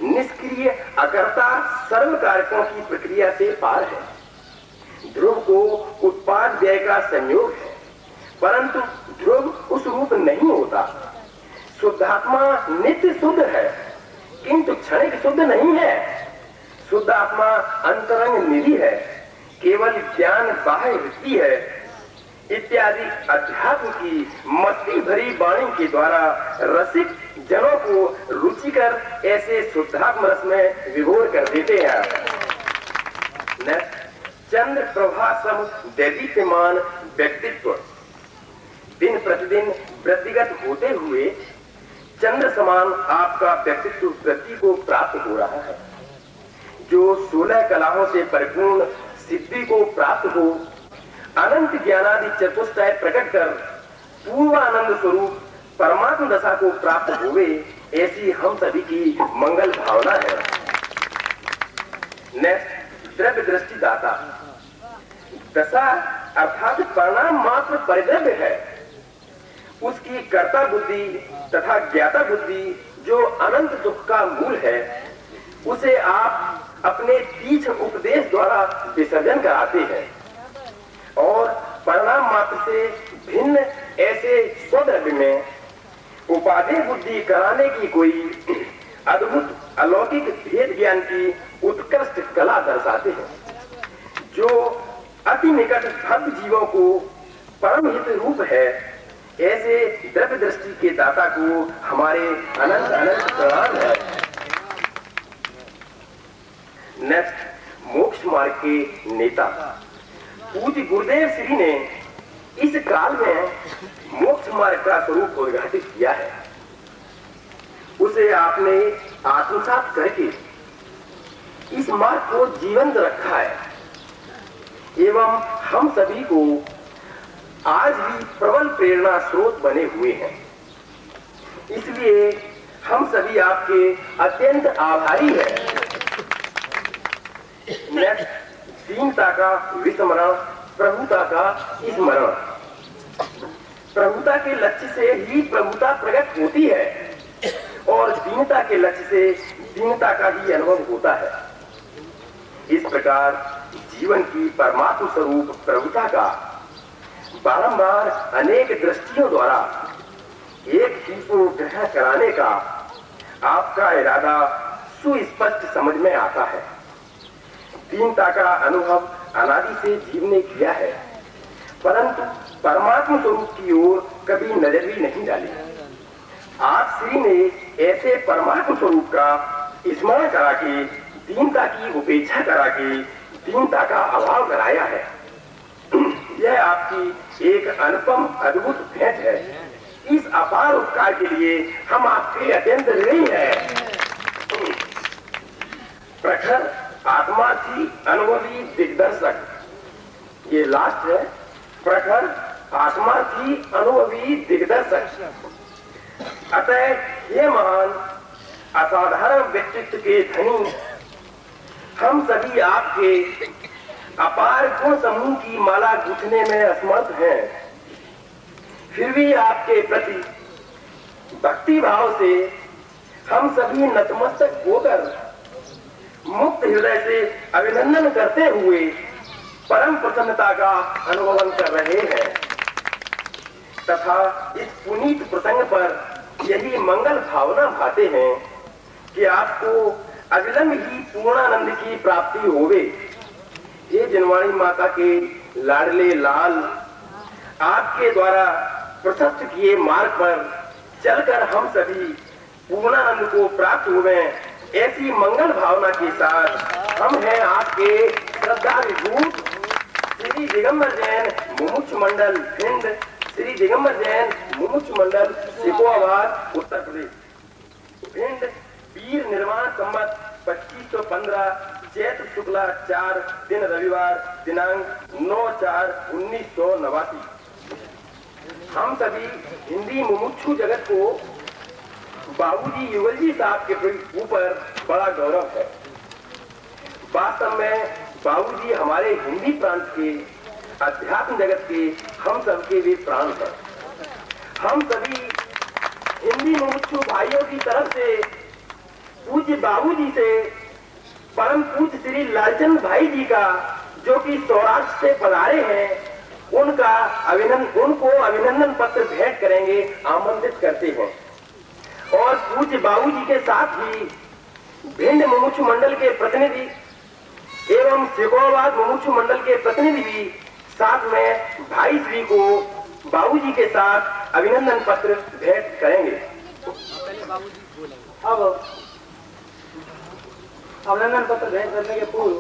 निष्क्रिय अकर्ता सर्व कारकों की प्रक्रिया से पार है। ध्रुव को उत्पाद व्यय का संयोग है, परंतु ध्रुव उस रूप नहीं होता। शुद्धात्मा नित्य शुद्ध है किंतु क्षणिक शुद्ध नहीं है। शुद्ध आत्मा अंतरंग निधि है, केवल ज्ञान बाह्य वृत्ति है इत्यादि अध्यात्म की मस्ती भरी वाणी के द्वारा रसिक जनों को रुचिकर ऐसे शुद्धात्म रस में विभोर कर देते हैं। चंद्र प्रभा सम दैदीप्यमान व्यक्तित्व दिन प्रतिदिन वृद्धिगत होते हुए चंद्र समान आपका व्यक्तित्व वृद्धि को प्राप्त हो रहा है। जो 16 कलाओं से परिपूर्ण सिद्धि को प्राप्त हो, अनंत ज्ञानादि चतुष्टय प्रकट कर पूर्वानंद स्वरूप परमात्म दशा को प्राप्त हुए, ऐसी हम सभी की मंगल भावना है। नेक्स्ट, द्रव्य दृष्टि दाता। दशा अर्थात परिणाम मात्र परिद्रव्य है। उसकी कर्ता बुद्धि तथा ज्ञाता बुद्धि जो अनंत दुख का मूल है, उसे आप अपने तीक्ष्ण उपदेश द्वारा विसर्जन कराते हैं और परिणाम मात्र से भिन्न ऐसे स्वद्रव्य में उपाधि बुद्धि कराने की कोई अद्भुत अलौकिक भेद ज्ञान की उत्कृष्ट कला दर्शाते हैं, जो अति निकट भक्त जीवों को परम हित रूप है। ऐसे द्रव्य दृष्टि के दाता को हमारे अनंत अनंत प्रणाम है। नेक्स्ट, मोक्ष मार्ग के नेता पूज्य गुरुदेव श्री ने इस काल में मोक्ष मार्ग का स्वरूप उद्घाटित किया है। उसे आपने आत्मसात करके इस मार्ग को जीवंत रखा है एवं हम सभी को आज भी प्रबल प्रेरणा स्रोत बने हुए हैं। इसलिए हम सभी आपके अत्यंत आभारी हैं। नेक्स्ट, दीनता का विस्मरण, प्रभुता का स्मरण। प्रभुता के लक्ष्य से ही प्रभुता प्रकट होती है और दीनता के लक्ष्य से दीनता का ही अनुभव होता है। इस प्रकार जीवन की परमात्म स्वरूप प्रभुता का बारंबार अनेक दृष्टियों द्वारा एक ही को ग्रहण कराने का आपका इरादा सुस्पष्ट समझ में आता है। दीनता का अनुभव अनादि से जीव ने किया है, परंतु परमात्मा स्वरूप की ओर कभी नजर भी नहीं डाली। आप श्री ने ऐसे परमात्मा स्वरूप का स्मरण करा के दीनता की उपेक्षा करा के दीनता का अभाव कराया है। यह आपकी एक अनुपम अद्भुत भेंट है। इस अपार उपकार के लिए हम आपके अत्यंत ऋणी हैं। प्रखर आत्मार्थी अनुभवी दिग्दर्शक, ये लास्ट है। प्रखर आत्मार्थी अनुभवी दिग्दर्शक। अतः ये महान असाधारण व्यक्तित्व के धनी हम सभी आपके अपार गुण समूह की माला गूंथने में असमर्थ हैं। फिर भी आपके प्रति भक्ति भाव से हम सभी नतमस्तक होकर मुक्त हृदय से अभिनंदन करते हुए परम प्रसन्नता का अनुभव कर रहे हैं तथा इस पुनीत प्रसंग पर यही मंगल भावना भाते हैं कि आपको अविलंब ही पूर्णानंद की प्राप्ति होवे। ये जनवाणी माता के लाडले लाल, आपके द्वारा प्रशस्त किए मार्ग पर चलकर हम सभी पूर्णानंद को प्राप्त हुए। ऐसी मंगल भावना के साथ हम हैं आपके श्रद्धा विभूत श्री दिगंबर जैन मुमुक्ष मंडल भिंड, श्री दिगंबर जैन मुमुक्ष मंडल सिकोहाबाद उत्तर प्रदेश। भिंड वीर निर्माण संवत 2515 चैत्र शुक्ला 4 दिन रविवार दिनांक 9/4/1989। हम सभी हिंदी मुमुक्षु जगत को बाबूजी युगल जी साहब के ऊपर बड़ा गौरव है। वास्तव में बाबूजी हमारे हिंदी प्रांत के अध्यात्म जगत के हम सबके भी प्राण हैं। हम सभी हिंदी मुमुक्षु भाइयों की तरफ से पूज्य बाबूजी से परम पूज्य श्री लालचंद भाई जी का, जो कि सौराष्ट्र से पधारे हैं, उनको अभिनंदन पत्र भेंट करेंगे, आमंत्रित करते हैं। और पूज्य बाबूजी के साथ ही भिंड मुमुक्षु मंडल के प्रतिनिधि एवं सिकोहाबाद मुमुक्षु मंडल के प्रतिनिधि भी साथ में भाई श्री को बाबूजी के साथ अभिनंदन पत्र भेंट करेंगे। अब अभिनंदन पत्र भेंट करने के पूर्व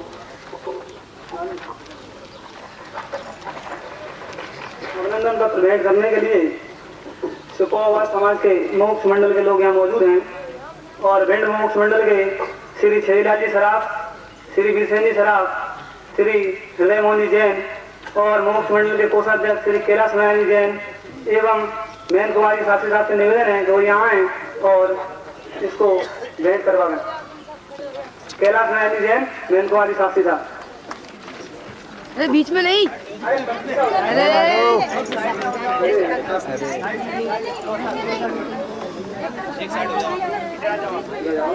अभिनंदन पत्र भेंट करने के लिए सिकोहाबाद समाज के मोक्ष मंडल के लोग यहाँ मौजूद हैं और भिंड मोक्ष मंडल के श्री छेरीलाल जी सराफ, श्री बीरसेन जी सराफ, श्री हृदय मोहन जी जैन और मोक्ष मंडल के कोषाध्यक्ष श्री कैलाश नारायण जी जैन एवं मैन कुमारी शास्त्री साहब से निवेदन है कि वो यहाँ आए और इसको भेंट करवा दें। कैलाश नारायण जी जैन, मैन कुमारी शास्त्री साहब। अरे बीच में नहीं, एक साइड हो जाओ।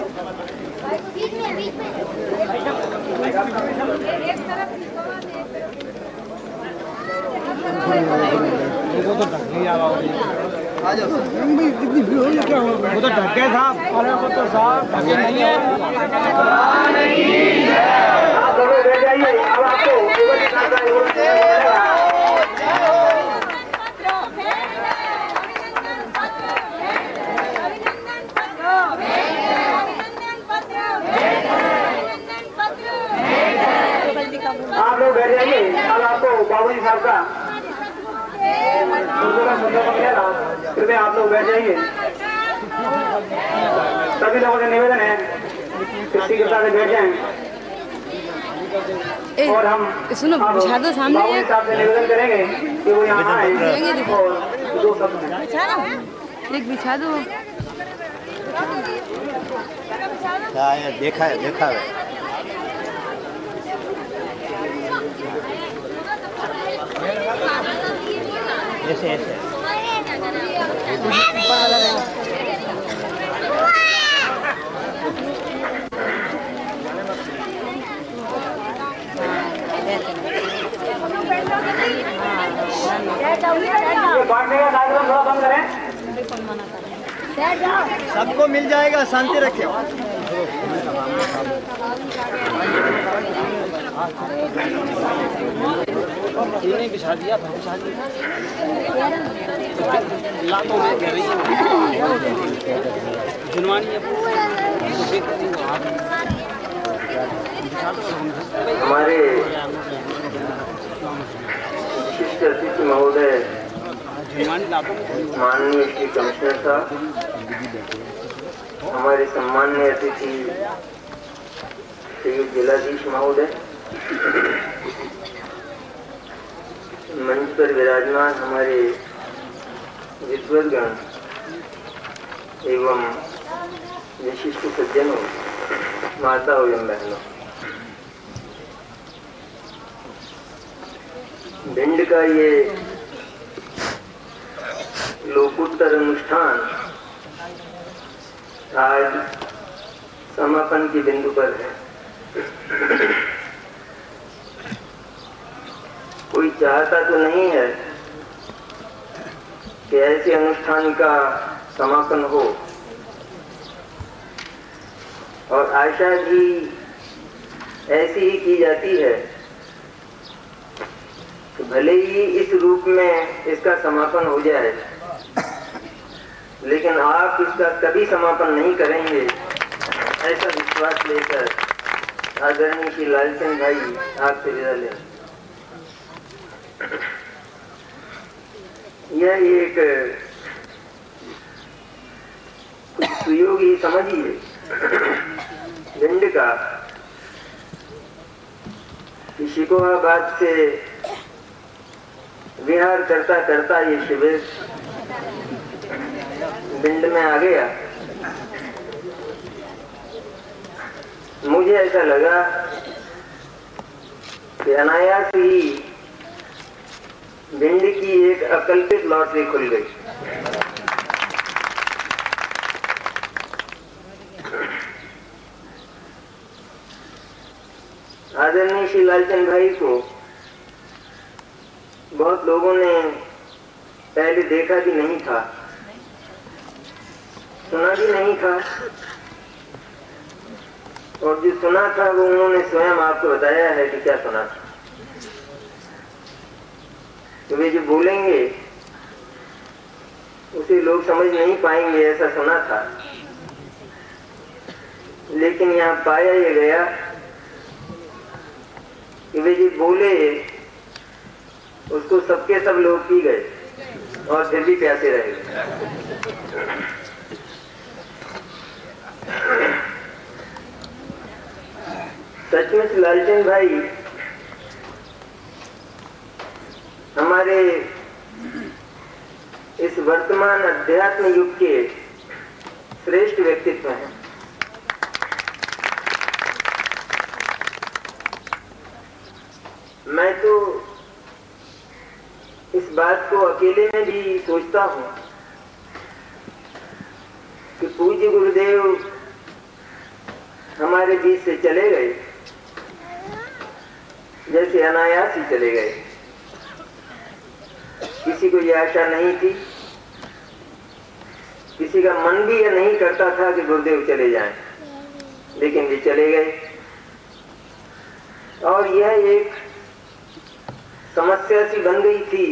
तो ढक नहीं आ रहा। वो तो ढक गए साहब। अरे वो तो साहब ढके नहीं है। आप लोग बैठ जाइए। अब आपको आप लोग बैठ जाइए। अब आपको बाबूजी साहब का कृपया आप लोग बैठ जाइए। सभी लोगों से निवेदन है कृषि कृपा से बैठ जाएं। और हम सुनो बिछा दो सामने। बाबूजी साहब से निवेदन करेंगे कि वो यहाँ आए और दो शब्द एक बिछा दो। देखा है ऐसे बांटने का कार्यक्रम थोड़ा बंद करें। सबको मिल जाएगा, शांति रखें। बिछा दिया हमारे विशिष्ट अतिथि महोदय माननीय श्री कमिश्नर साहब, हमारे सम्माननीय अतिथि श्री जिलाधीश महोदय, मंच पर विराजमान हमारे विद्वद्गण एवं विशिष्ट सज्जनों, माता एवं बहनों, भिंड का ये लोकोत्तर अनुष्ठान आज समापन की बिंदु पर है। कोई चाहता तो नहीं है कि ऐसे अनुष्ठान का समापन हो, और आशा भी ऐसी ही की जाती है कि भले ही इस रूप में इसका समापन हो जाए, लेकिन आप इसका कभी समापन नहीं करेंगे, ऐसा विश्वास लेकर आदरणीय श्री लालचंद भाई आपसे विदा लें। यह एक सुयोग ही समझिए भिंड का, शिकोहाबाद से विहार करता करता ये शिविर भिंड में आ गया। मुझे ऐसा लगा कि अनायास ही भिंड की एक अकल्पित लॉटरी खुल गई। आदरणीय श्री लालचंद भाई को बहुत लोगों ने पहले देखा भी नहीं था, सुना भी नहीं था, और जो सुना था वो उन्होंने स्वयं आपको बताया है कि क्या सुना था। तो वे जो बोलेंगे उसे लोग समझ नहीं पाएंगे, ऐसा सुना था। लेकिन यहाँ पाया ये गया कि वे जो बोले उसको सबके सब लोग पी गए और फिर भी प्यासे रहे। सचमुच लालचंद भाई हमारे इस वर्तमान अध्यात्म युग के श्रेष्ठ व्यक्तित्व हैं। मैं तो इस बात को अकेले में भी सोचता हूँ कि पूज्य गुरुदेव हमारे बीच से चले गए, जैसे अनायास ही चले गए। किसी को यह आशा नहीं थी किसी का मन भी यह नहीं करता था कि गुरुदेव चले जाएं, लेकिन वे चले गए। और यह एक समस्या सी बन गई थी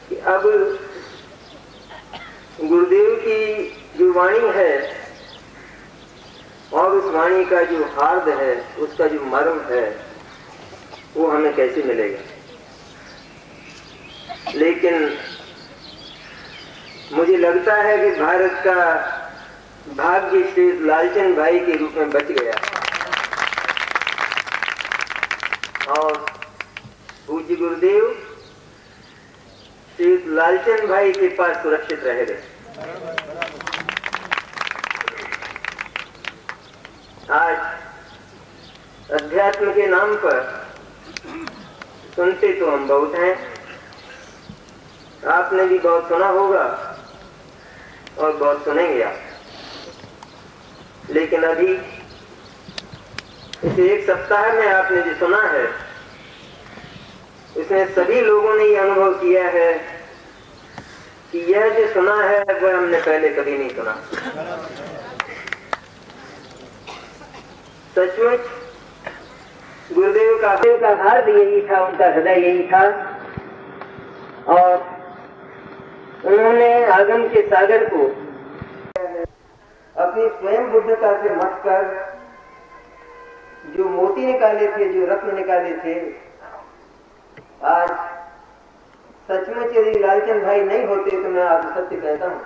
कि अब गुरुदेव की जो वाणी है और उस वाणी का जो हार्द है, उसका जो मर्म है, वो हमें कैसे मिलेगा। लेकिन मुझे लगता है कि भारत का भाग्य श्री लालचंद भाई के रूप में बच गया और पूज्य गुरुदेव श्री लालचंद भाई के पास सुरक्षित रह गए। आज अध्यात्म के नाम पर सुनते तो हम बहुत हैं, आपने भी बहुत सुना होगा और बहुत सुनेंगे आप। लेकिन अभी इस एक सप्ताह में आपने जो सुना है, उसमें सभी लोगों ने ये अनुभव किया है कि यह जो सुना है वह हमने पहले कभी नहीं सुना। सचमुच गुरुदेव का हार्द यही था, उनका हृदय यही था और उन्होंने आगम के सागर को अपनी स्वयं बुद्धता से मथकर जो मोती निकाले थे, जो रत्न निकाले थे, आज सचमुच यदि लालचंद भाई नहीं होते तो मैं आपको सत्य कहता हूं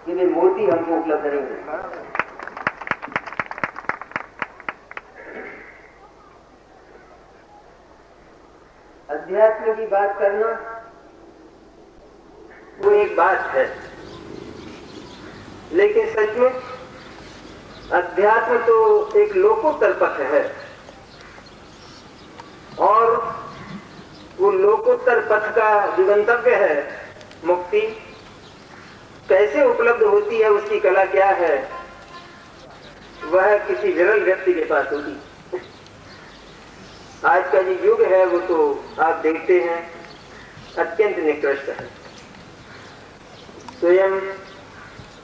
कि वे मोती हमको उपलब्ध नहीं हुए। अध्यात्म की बात करना वो एक बात है, लेकिन सचमुच अध्यात्म तो एक लोकोत्तर पथ है और वो लोकोत्तर पथ का जो गंतव्य है, मुक्ति कैसे उपलब्ध होती है, उसकी कला क्या है, वह किसी विरल व्यक्ति के पास होती। आज का जो युग है वो तो आप देखते हैं अत्यंत निकृष्ट है। स्वयं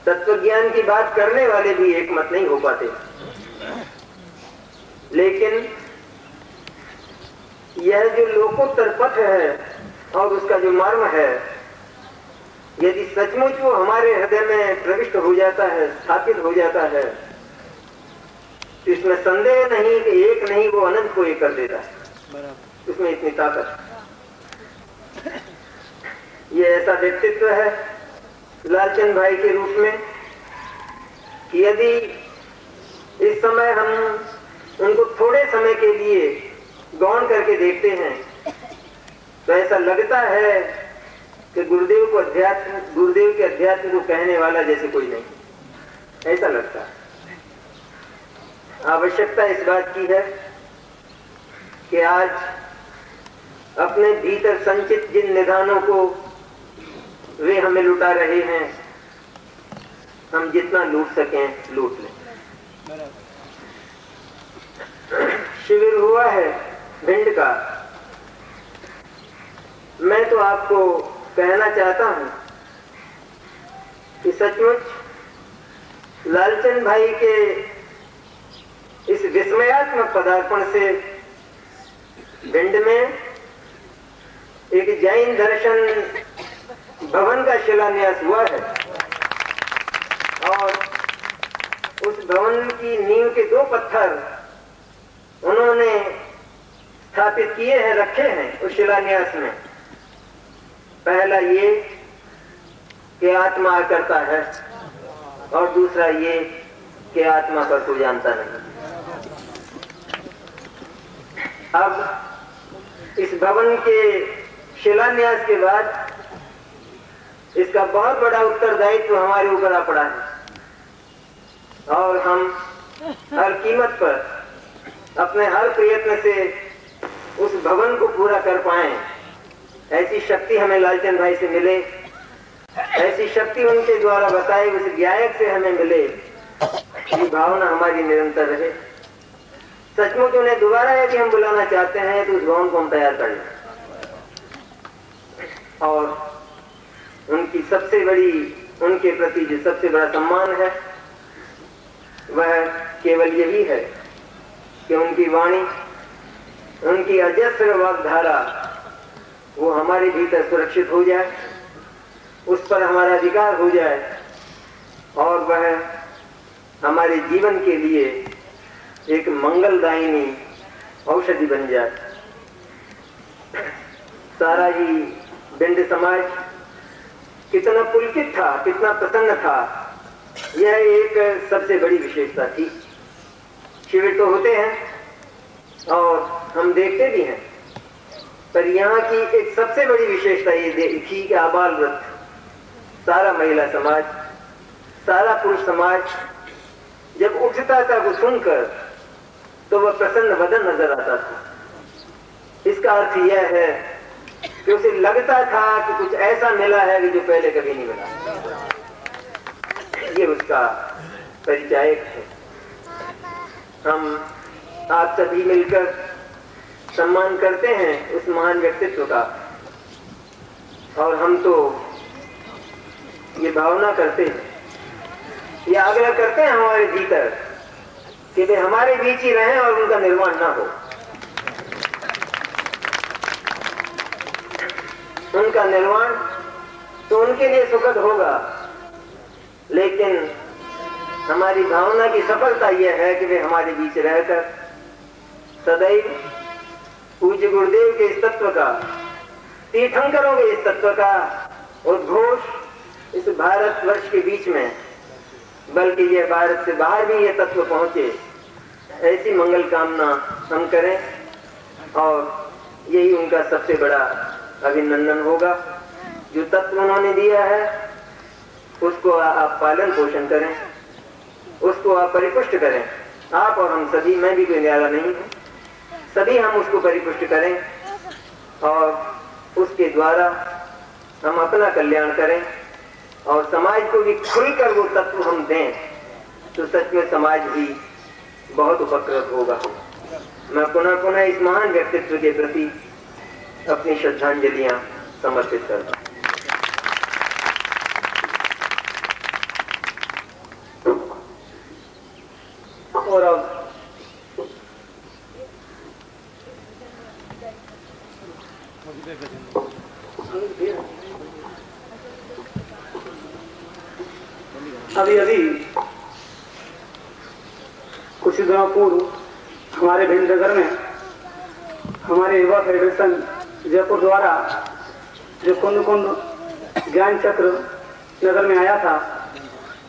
तत्वज्ञान की बात करने वाले भी एकमत नहीं हो पाते। लेकिन यह जो लोकोत्तर पथ है और उसका जो मर्म है, यदि सचमुच वो हमारे हृदय में प्रविष्ट हो जाता है, स्थापित हो जाता है, तो इसमें संदेह नहीं कि एक नहीं वो अनंत को एक कर देता है। उसमें इतनी ताकत, ये ऐसा व्यक्तित्व है लालचंद भाई के रूप में कि यदि इस समय हम उनको थोड़े समय के लिए गौण करके देखते हैं तो ऐसा लगता है कि गुरुदेव के अध्यात्म को कहने वाला जैसे कोई नहीं, ऐसा लगता है। आवश्यकता इस बात की है कि आज अपने भीतर संचित जिन निधानों को वे हमें लुटा रहे हैं, हम जितना लूट सकें लूट लें। शिविर हुआ है भिंड का, मैं तो आपको कहना चाहता हूं कि सचमुच लालचंद भाई के इस विस्मयात्मक पदार्पण से भिंड में एक जैन दर्शन भवन का शिलान्यास हुआ है और उस भवन की नींव के 2 पत्थर उन्होंने स्थापित किए हैं, रखे हैं उस शिलान्यास में। पहला ये कि आत्मा करता है और दूसरा ये कि आत्मा पर कोई जानता नहीं। अब इस भवन के शिलान्यास के बाद इसका बहुत बड़ा उत्तरदायित्व हमारे ऊपर आ पड़ा है और हम हर कीमत पर अपने हर प्रयत्न से उस भवन को पूरा कर पाए, ऐसी शक्ति हमें लालचंद भाई से मिले, ऐसी शक्ति उनके द्वारा बताए उस गायक से हमें मिले, ये भावना हमारी निरंतर रहे। सचमुच उन्हें दोबारा यदि हम बुलाना चाहते हैं तो उस भवन को हम तैयार कर लें और उनकी सबसे बड़ी, उनके प्रति जो सबसे बड़ा सम्मान है वह केवल यही है कि उनकी वाणी, उनकी अजस्र वाग्धारा वो हमारे भीतर सुरक्षित हो जाए, उस पर हमारा अधिकार हो जाए और वह हमारे जीवन के लिए एक मंगलदायिनी औषधि बन जाए। सारा ही बिंड समाज कितना पुलकित था, कितना प्रसन्न था, यह एक सबसे बड़ी विशेषता थी। शिविर तो होते हैं और हम देखते भी हैं, पर यहाँ की एक सबसे बड़ी विशेषता ये थी कि आबाल वृद्ध, सारा महिला समाज, सारा पुरुष समाज जब उठता था वो सुनकर तो वह प्रसन्न वदन नजर आता था। इसका अर्थ यह है कि उसे लगता था कि कुछ ऐसा मिला है कि जो पहले कभी नहीं मिला। ये उसका परिचायक है। हम आप सभी मिलकर सम्मान करते हैं उस महान व्यक्तित्व का, और हम तो ये भावना करते हैं, ये आग्रह करते हैं हमारे भीतर कि वे हमारे बीच ही रहें और उनका निर्वाण ना हो। उनका निर्वाण तो उनके लिए सुखद होगा, लेकिन हमारी भावना की सफलता यह है कि वे हमारे बीच रहकर सदैव पूज्य गुरुदेव के इस तत्व का, तीर्थंकरों के इस तत्व का उद्घोष इस भारतवर्ष के बीच में, बल्कि यह भारत से बाहर भी ये तत्व पहुंचे, ऐसी मंगल कामना हम करें। और यही उनका सबसे बड़ा अभिनंदन होगा। जो तत्व उन्होंने दिया है उसको आप पालन पोषण करें, उसको आप परिपुष्ट करें। आप और हम सभी, मैं भी कोई न्यारा नहीं हूं, सभी हम उसको परिपुष्ट करें और उसके द्वारा हम अपना कल्याण करें और समाज को भी खुलकर वो तत्व हम दें, तो सच में समाज भी बहुत उपकृत होगा। मैं पुनः पुनः इस महान व्यक्तित्व के प्रति अपनी श्रद्धांजलियां समर्पित करता हूं। और अब अभी कुछ दिनों पूर्व हमारे भिंड नगर में हमारे युवा फेडरेशन जयपुर द्वारा जो कुंद कुंद ज्ञान चक्र नगर में आया था,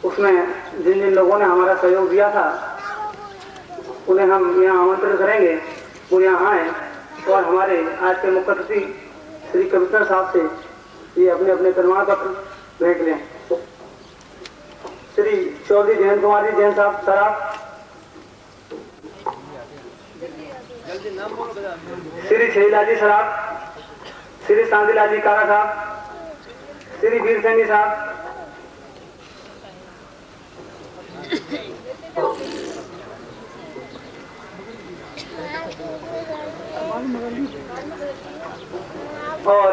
उसमें जिन जिन लोगों ने हमारा सहयोग दिया था उन्हें हम यहाँ आमंत्रित करेंगे, वो यहाँ आए और हमारे आज के मुख्य अतिथि श्री कमिश्नर साहब से ये अपने अपने प्रमाण पत्र भेंट लें। श्री चौधरी जयंत कुमार जी जैन साहब सराफ, श्री छेलाजी सराफ, श्री शांतिलाजी कारा साहब, श्री वीर सैनी साहब, और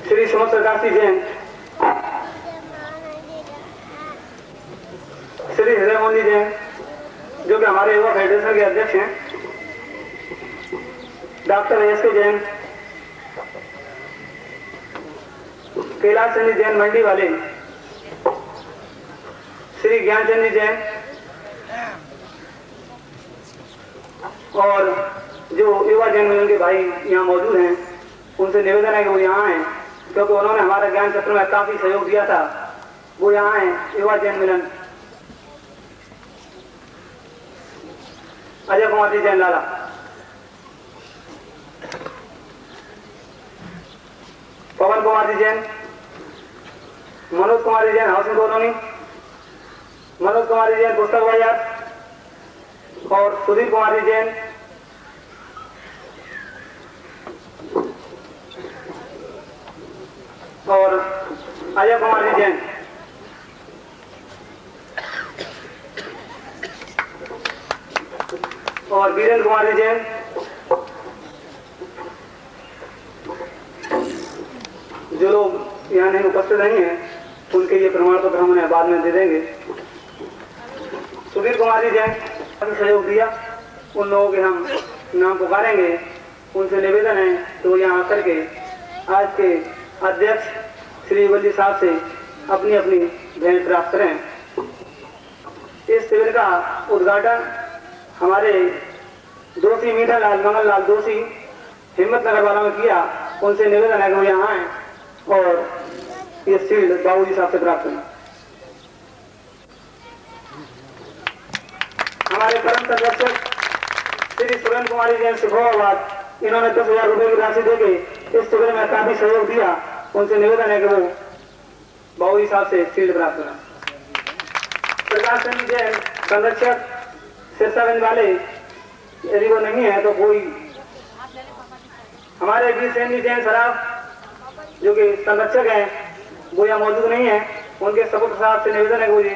श्री सुमत प्रकाश जैन, श्री हृदय मोहन जैन जो कि हमारे युवा फेडरेशन के अध्यक्ष हैं, डॉक्टर एस के जैन, कैलाश चंद्र जैन मंडी वाले, श्री ज्ञानचंद जैन, और जो युवा जैन मिलन के भाई यहाँ मौजूद हैं, उनसे निवेदन है कि वो यहाँ आए, क्योंकि उन्होंने हमारा ज्ञान चक्र में काफी सहयोग दिया था। वो यहाँ आए। युवा जैन मिलन अजय कुमार जी जैन लाला, पवन कुमार जी जैन, मनोज कुमार जी जैन हाउसिंग कॉलोनी, मनोज कुमार जी जैन पुस्तक बाजार, और सुधीर कुमार जी जैन, और अजय कुमार जी जैन। और वीरेंद्र कुमार जी जैन, जो लोग यहाँ नहीं उपस्थित नहीं है, उनके ये प्रमाण पत्र हम उन्हें बाद में दे देंगे। सुधीर कुमार जी जैन सहयोग दिया, उन लोगों के हम नाम पुकारेंगे। उनसे निवेदन है कि वो यहाँ आकर के आज के अध्यक्ष श्री वल्ली साहब से अपनी अपनी भेंट प्राप्त करें। इस शिविर का उद्घाटन हमारे दोषी मीठा लाल मंगल लाल दोषी हिम्मतनगर वालों में किया। उनसे निवेदन है कि वो यहाँ आए और ये शील्ड बाबूजी साहब से प्राप्त करें। हमारे परम संरक्षक श्री सुरेंद्र कुमारी जैन सिखोवाबाद, इन्होंने 10,000 रुपए की राशि देके इस शिविर में काफी सहयोग दिया। उनसे निवेदन है कि वो बाबूजी साहब से शील्ड प्राप्त करें। प्रकाश चंद जैन संरक्षक सिरसागंज वाले, यदि वो नहीं है तो कोई हमारे वीर सेन जैन सराफ जो कि संरक्षक हैं वो यहाँ मौजूद नहीं है। उनके सपुत्र साहब से निवेदन है कि वो ये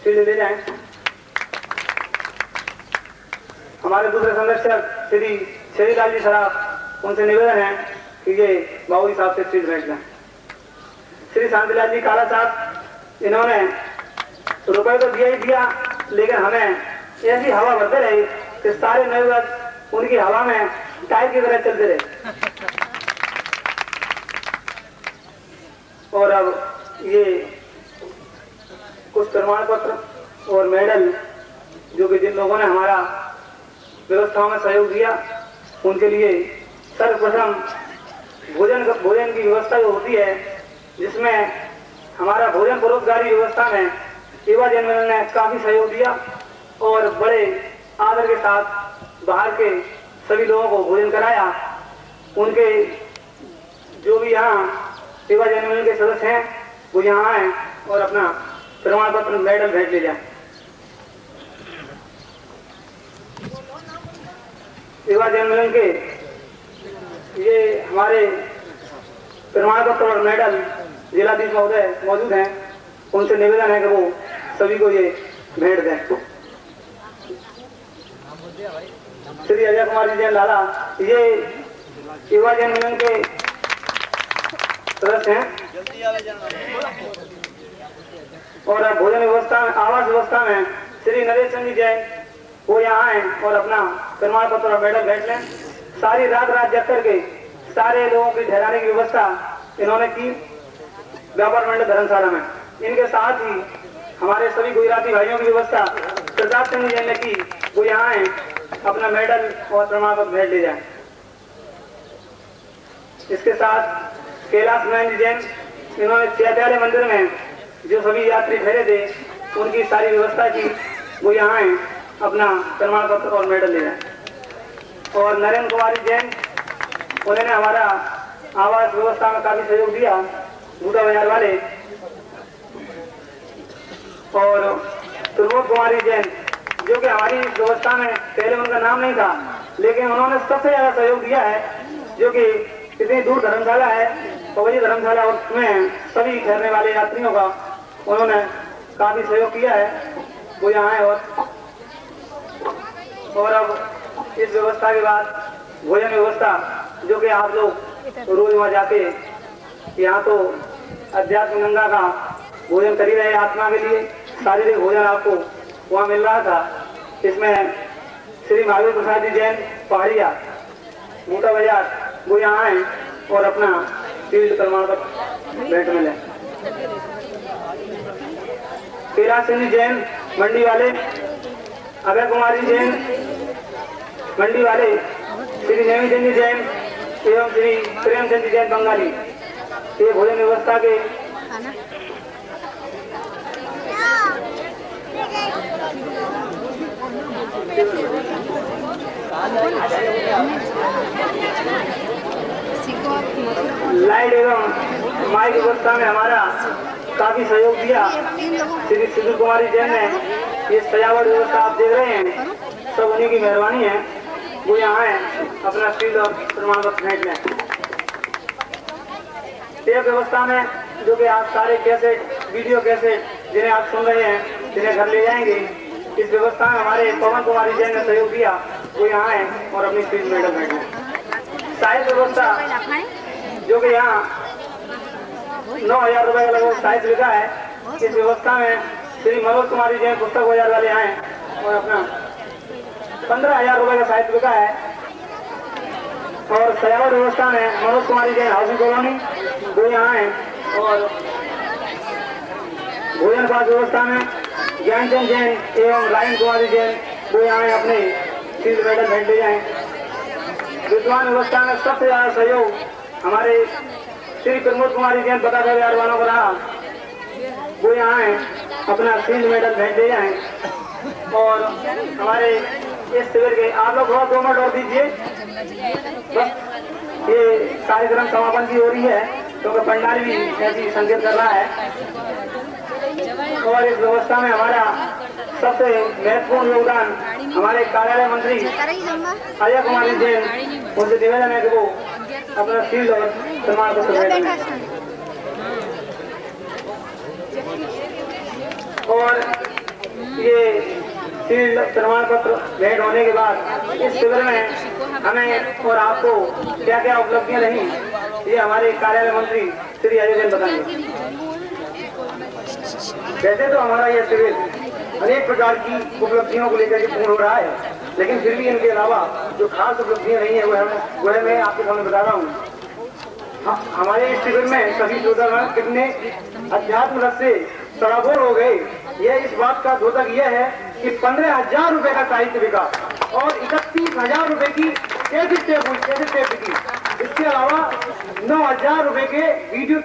शील्ड ले जाएं। हमारे दूसरे संरक्षक श्री शेरीलाल जी सराफ, उनसे निवेदन है कि ये बाबूजी साहब से शील्ड भेंट लें। श्री शांतिलाल जी काला साहब, इन्होंने रुपए तो दिया ही दिया, लेकिन हमें ऐसी हवा भरते रहे कि सारे नवयुवक उनकी हवा में टाइप की तरह चलते रहे। और अब ये कुछ प्रमाण पत्र और मेडल जो कि जिन लोगों ने हमारा व्यवस्थाओं में सहयोग दिया, उनके लिए सर्वप्रथम भोजन की व्यवस्था जो होती है, जिसमें हमारा भोजन परोसगारी व्यवस्था में युवा जनमन ने काफी सहयोग दिया और बड़े आदर के साथ बाहर के सभी लोगों को भोजन कराया। उनके जो भी यहाँ युवा जनमन के सदस्य हैं वो यहाँ आए और अपना प्रमाण पत्र मेडल भेंट ले जाए। युवा जनमन के ये हमारे प्रमाण पत्र और मेडल जिलाधीश महोदय मौजूद हैं। उनसे निवेदन है कि वो सभी को ये भेंट दें। श्री अजय कुमार जी जैन लाला, ये युवा जनमन के सदस्य हैं और भोजन व्यवस्था में आवास व्यवस्था में श्री नरेश चंद जी जैन, वो यहाँ आए और अपना प्रमाण पत्र और मेडल भेंट लें। सारी रात जग करके सारे लोगों की ठहराने की व्यवस्था इन्होंने की व्यापार मंडल धर्मशाला में। इनके साथ ही हमारे सभी गुजराती भाइयों की व्यवस्था प्रताप चंद जैन ने की, वो यहाँ आए अपना मेडल और प्रमाण पत्र भेंट ले जाए। इसके साथ कैलाश नारायण जैन, इन्होंने चैत्यालय मंदिर में जो सभी यात्री ठहरे थे उनकी सारी व्यवस्था की, वो यहाँ आए अपना प्रमाण पत्र और मेडल ले जाए। और नरेंद्र कुमारी जैन, उन्होंने हमारा आवास व्यवस्था में काफी सहयोग दिया, बूटा बाजार वाले। और प्रमोद कुमारी जैन, जो कि हमारी इस व्यवस्था में पहले उनका नाम नहीं था, लेकिन उन्होंने सबसे ज्यादा सहयोग दिया है, जो कि इतनी दूर धर्मशाला है, पवली धर्मशाला, उसमें सभी ठहरने वाले यात्रियों का उन्होंने काफी सहयोग किया है। वो यहाँ है। और अब इस व्यवस्था के बाद भोजन व्यवस्था, जो कि आप लोग रोज वहाँ जाके यहाँ तो अध्यात्म गंगा का भोजन कर ही रहे, आत्मा के लिए शारीरिक भोजन आपको वहाँ मिल रहा था। इसमें श्री महावीर प्रसाद जी जैन पहाड़िया, बूटा बाजार, वो यहाँ आए और अपना शील्ड प्रमाण पत्र भेंट मिले। कैलाश चंद जैन मंडी वाले, अभय कुमारी जैन मंडी वाले, श्री नेमीचंद जैन एवं श्री प्रेमचंद जैन बंगाली, ये भोजन व्यवस्था के लाइट एवं माइक व्यवस्था में हमारा काफी सहयोग दिया। श्री सुधीर कुमारी जैन ने ये सजावट व्यवस्था आप देख रहे हैं, सब उन्हीं की मेहरबानी है। वो यहाँ है अपना शील्ड और प्रमाण पत्र भेंट लें। टेप व्यवस्था में जो कि आप सारे कैसेट, वीडियो कैसेट जिन्हें आप सुन रहे हैं, जिन्हें घर ले जाएंगे, इस व्यवस्था में हमारे पवन कुमारी जैन ने सहयोग दिया। वो यहाँ है और अपनी शील्ड मेडल भेंट लें। साहित्य व्यवस्था जो कि यहाँ 9,000 रुपए का लगभग साहित्य लिखा है। इस व्यवस्था में श्री मनोज कुमारी जैन पुस्तक बाजार वाले आए और अपना 15,000 रुपए का साहित्य लिखा है। और सजावट व्यवस्था में मनोज कुमारी जैन हाउसिंग कॉलोनी वो यहाँ है। और भोजन पाठ व्यवस्था में ज्ञानचंद जैन एवं रायन कुमारी जैन वो यहाँ है, अपने सिल्वर मेडल भेंट ले जाए। विद्वान व्यवस्था में सबसे ज्यादा सहयोग हमारे श्री प्रमोद कुमारी जैन बता वालों को रहा, वो यहाँ है, अपना सिल्वर मेडल भेंट ले जाए। और हमारे इस शिविर के आप लोग बहुत 2 मिनट और दीजिए, बस ये कार्यक्रम समापन की हो रही है क्योंकि पंडाल भी ऐसी संकेत कर रहा है। और इस व्यवस्था में हमारा सबसे महत्वपूर्ण योगदान हमारे कार्यालय मंत्री अजय कुमारी जैन, उनसे निवेदन है कि वो अपना शील्ड और प्रमाण पत्र भेंट। और ये शील्ड प्रमाण पत्र भेंट होने के बाद इस शिविर में हमें और आपको क्या क्या उपलब्धियां रही, ये हमारे कार्यालय मंत्री श्री अजय जैन बताएंगे। वैसे तो हमारा यह शिविर अनेक प्रकार की उपलब्धियों को लेकर के पूर्ण हो रहा है, लेकिन फिर भी इनके अलावा जो खास उपलब्धियां नहीं है वह मैं आपके सामने बता रहा हूँ। हमारे इस शिविर में सभी श्रोतागण कितने अध्यात्म रस से सराबोर हो गए, यह इस बात का द्योतक यह है कि 15,000 रुपए का साहित्य बिका और 31,000 रुपए की कैसेट टेप बिकी। इसके अलावा 9,000 रुपए के वीडियो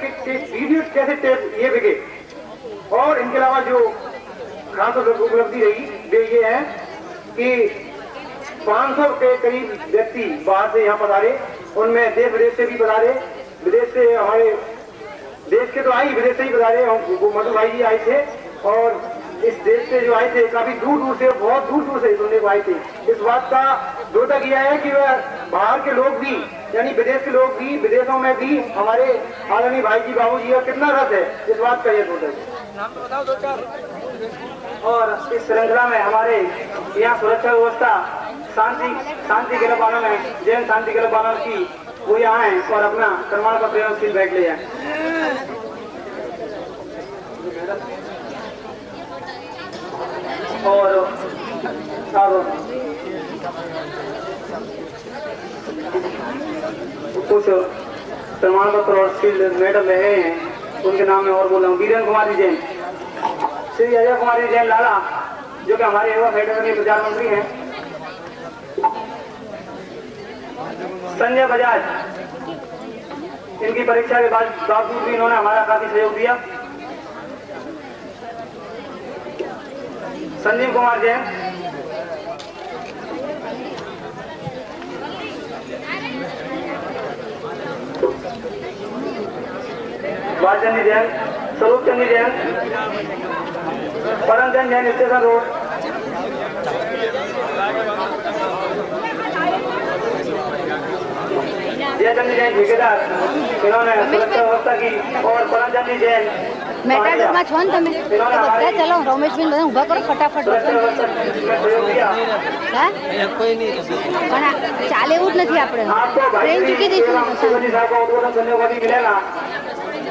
कैसेट टेप ये बिके। और इनके अलावा जो खास उपलब्धि रही वे ये है कि 500 के करीब व्यक्ति बाहर से यहाँ पधारे, उनमें देश विदेश से भी पधारे। विदेश से हमारे देश के तो आई, विदेश से ही पधारे, मधु भाई जी आए थे। और इस देश से जो आए थे काफी दूर दूर से, बहुत दूर दूर से सुनने को आए थे। इस बात का द्योतक यह है कि वह बाहर के लोग भी, यानी विदेश के लोग भी, विदेशों में भी हमारे आदरणीय भाई जी बाबू जी का कितना रस है, इस बात का यह द्योतक है। और इस श्रृंखला में हमारे यहाँ सुरक्षा व्यवस्था शांति क्लब वालों में जैन शांति क्लब वालों की वो यहाँ है और अपना प्रमाण पत्र एवं सील बैठ ले जाए। और अब कुछ प्रमाण पत्र और शील्ड मेडल रहे हैं, उनके नाम में और बोल रहा हूँ। वीरेंद्र कुमारी जैन, श्री अजय कुमारी जैन लाला जो कि हमारे युवा फेडरेशन के प्रचार मंत्री हैं। संजय बजाज, इनकी परीक्षा के बावजूद भी इन्होंने हमारा काफी सहयोग दिया। संजीव कुमार जैन, बालचंदी जैन, स्वरूप चंदी जैन, परमचंद जैन स्टेशन रोड, जयचंदी जैन ठेकेदार, इन्होंने सुरक्षा व्यवस्था की। और परमचंदी जैन મેટાડોરમાં છો ને તમે તો બધા ચલો રમેશબેન બધા ઊભા કરો ફટાફટ હા કોઈ નહીં પણ ચાલે એવું જ નથી આપણે ટ્રેન ચૂકી દઈશું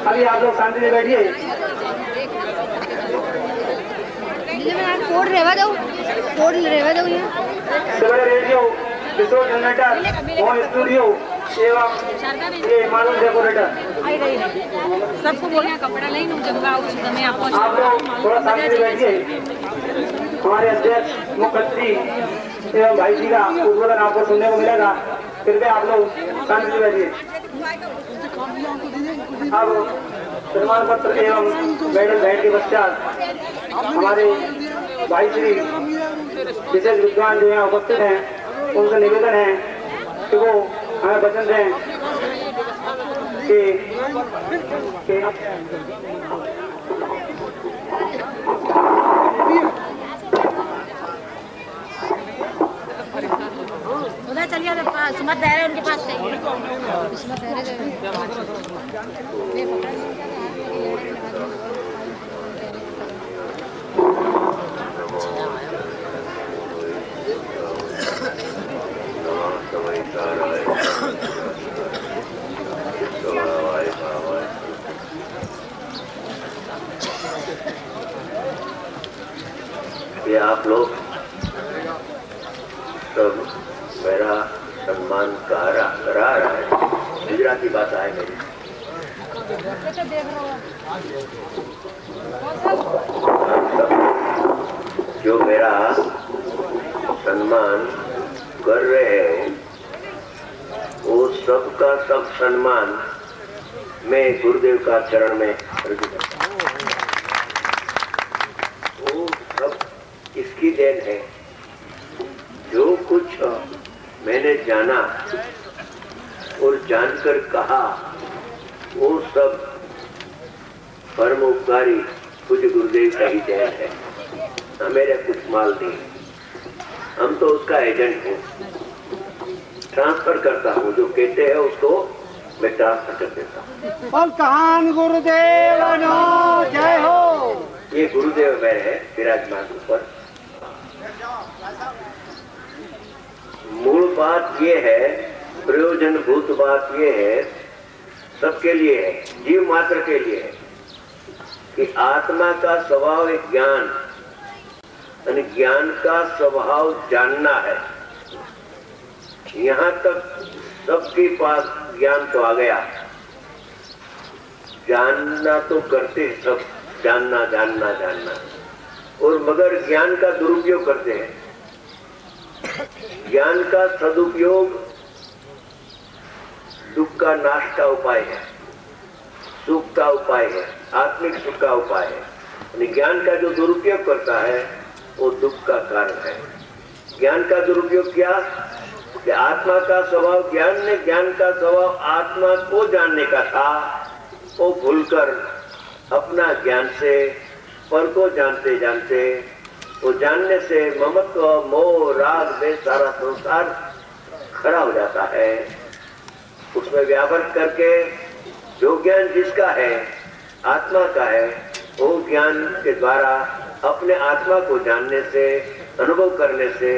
अभी आप लोग शांति से बैठिए। कोड रहवा दो रेडियो, किशोर जनरेटर, फोन स्टूडियो एवं ये मालूम डेकोरेटर सबको बोलना कपड़ा लઈને હું જમવા આવું છું, તમે આપો છો। आप लोग थोड़ा शांति से बैठिए। हमारे अध्यक्ष मुख्यमंत्री एवं भाई जी का उद्बोधन आपको सुनने को मिलेगा, फिर भी आप लोग शांति से बैठिए। अब प्रमाण पत्र एवं मेडल भेंट के पश्चात हमारे भाई श्री विशेष विद्वान जो यहाँ उपस्थित हैं, उनसे निवेदन है कि वो हमें वचन दें कि उधर चलिए सुमत दायरे उनके पास कि आप लोग सब मेरा सम्मान करा रहा है। गुजराती बात आए मेरी। जो मेरा सम्मान कर रहे हो वो सबका सब सम्मान मैं गुरुदेव का चरण में अर्पित करता हूं। वो सब इसकी देन है। जो कुछ मैंने जाना और जानकर कहा वो सब परम उपकारी पूज्य गुरुदेव का ही देन है। मेरे कुछ माल नहीं, हम तो उसका एजेंट हूँ, ट्रांसफर करता हूँ। जो कहते हैं उसको मैं ट्रांसफर कर देता हूँ। कहान गुरुदेव जय हो। ये गुरुदेव मेरे है विराजमान ऊपर। मूल बात ये है, प्रयोजनभूत बात ये है, सबके लिए है, जीव मात्र के लिए है कि आत्मा का स्वभाव एक ज्ञान, यानी ज्ञान का स्वभाव जानना है। यहाँ तक सबके पास ज्ञान तो आ गया, जानना तो करते हैं सब, जानना जानना जानना, और मगर ज्ञान का दुरुपयोग करते हैं। ज्ञान का सदुपयोग दुख का नाश का उपाय है, सुख का उपाय है, आत्मिक सुख का उपाय है। ज्ञान का जो दुरुपयोग करता है वो दुख का कारण है। ज्ञान का दुरुपयोग क्या कि आत्मा का स्वभाव ज्ञान ने, ज्ञान का स्वभाव आत्मा को जानने का था, वो भूलकर अपना ज्ञान से पर को जानते जानते, वो जानने से ममत्व मोह राग में सारा संसार खड़ा हो जाता है। उसमें व्यावर्त करके जो ज्ञान जिसका है, आत्मा का है, वो ज्ञान के द्वारा अपने आत्मा को जानने से, अनुभव करने से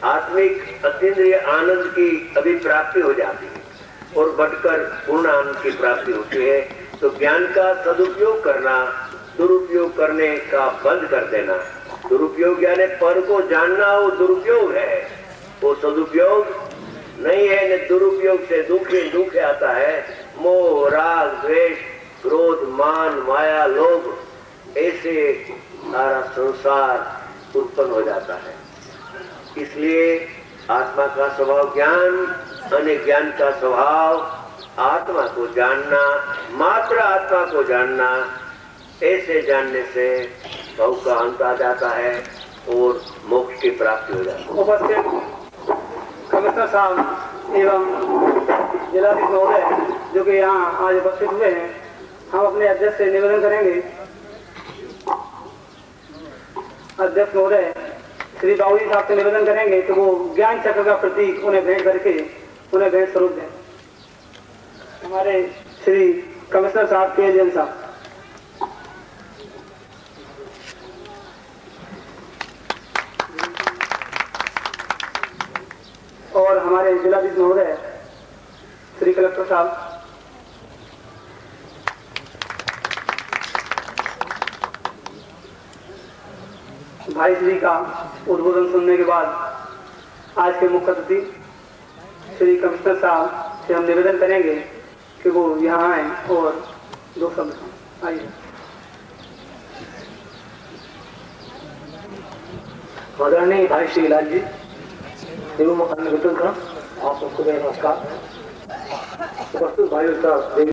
आत्मिक अतीन्द्रिय आनंद की अभिप्राप्ति हो जाती है और बढ़कर पूर्ण आनंद की प्राप्ति होती है। तो ज्ञान का सदुपयोग करना, दुरुपयोग करने का बंद कर देना। दुरुपयोग यानी पर को जानना वो दुरुपयोग है, वो सदुपयोग नहीं है। न दुरुपयोग से दुख ही दुख आता है। मोह राग द्वेष क्रोध मान माया लोभ, ऐसे सारा संसार उत्पन्न हो जाता है। इसलिए आत्मा का स्वभाव ज्ञान, अन्य ज्ञान का स्वभाव आत्मा को जानना, मात्र आत्मा को जानना। ऐसे जानने से भव का अंत आ जाता है और मोक्ष की प्राप्ति हो जाती है। उपस्थित कमिश्नर साहब एवं जिलाधीश महोदय जो कि यहाँ आज उपस्थित हुए हैं, हम अपने अध्यक्ष से निवेदन करेंगे। अध्यक्ष महोदय श्री बाबू जी साहब से निवेदन करेंगे कि वो ज्ञान चक्र का प्रतीक उन्हें भेंट करके उन्हें भेंट स्वरूप दें। हमारे श्री कमिश्नर साहब के जैन साहब। और हमारे जिलाधीश महोदय श्री कलेक्टर साहब। भाई श्री का उद्बोधन सुनने के बाद आज के मुख्य अतिथि श्री कमिश्नर साहब से हम निवेदन करेंगे कि वो यहाँ आए और दो शब्द आइए। आदरणीय भाई श्री लाल जी, एवं अन्य विद्वान, आप सबको नमस्कार। उपस्थित भाई साहब।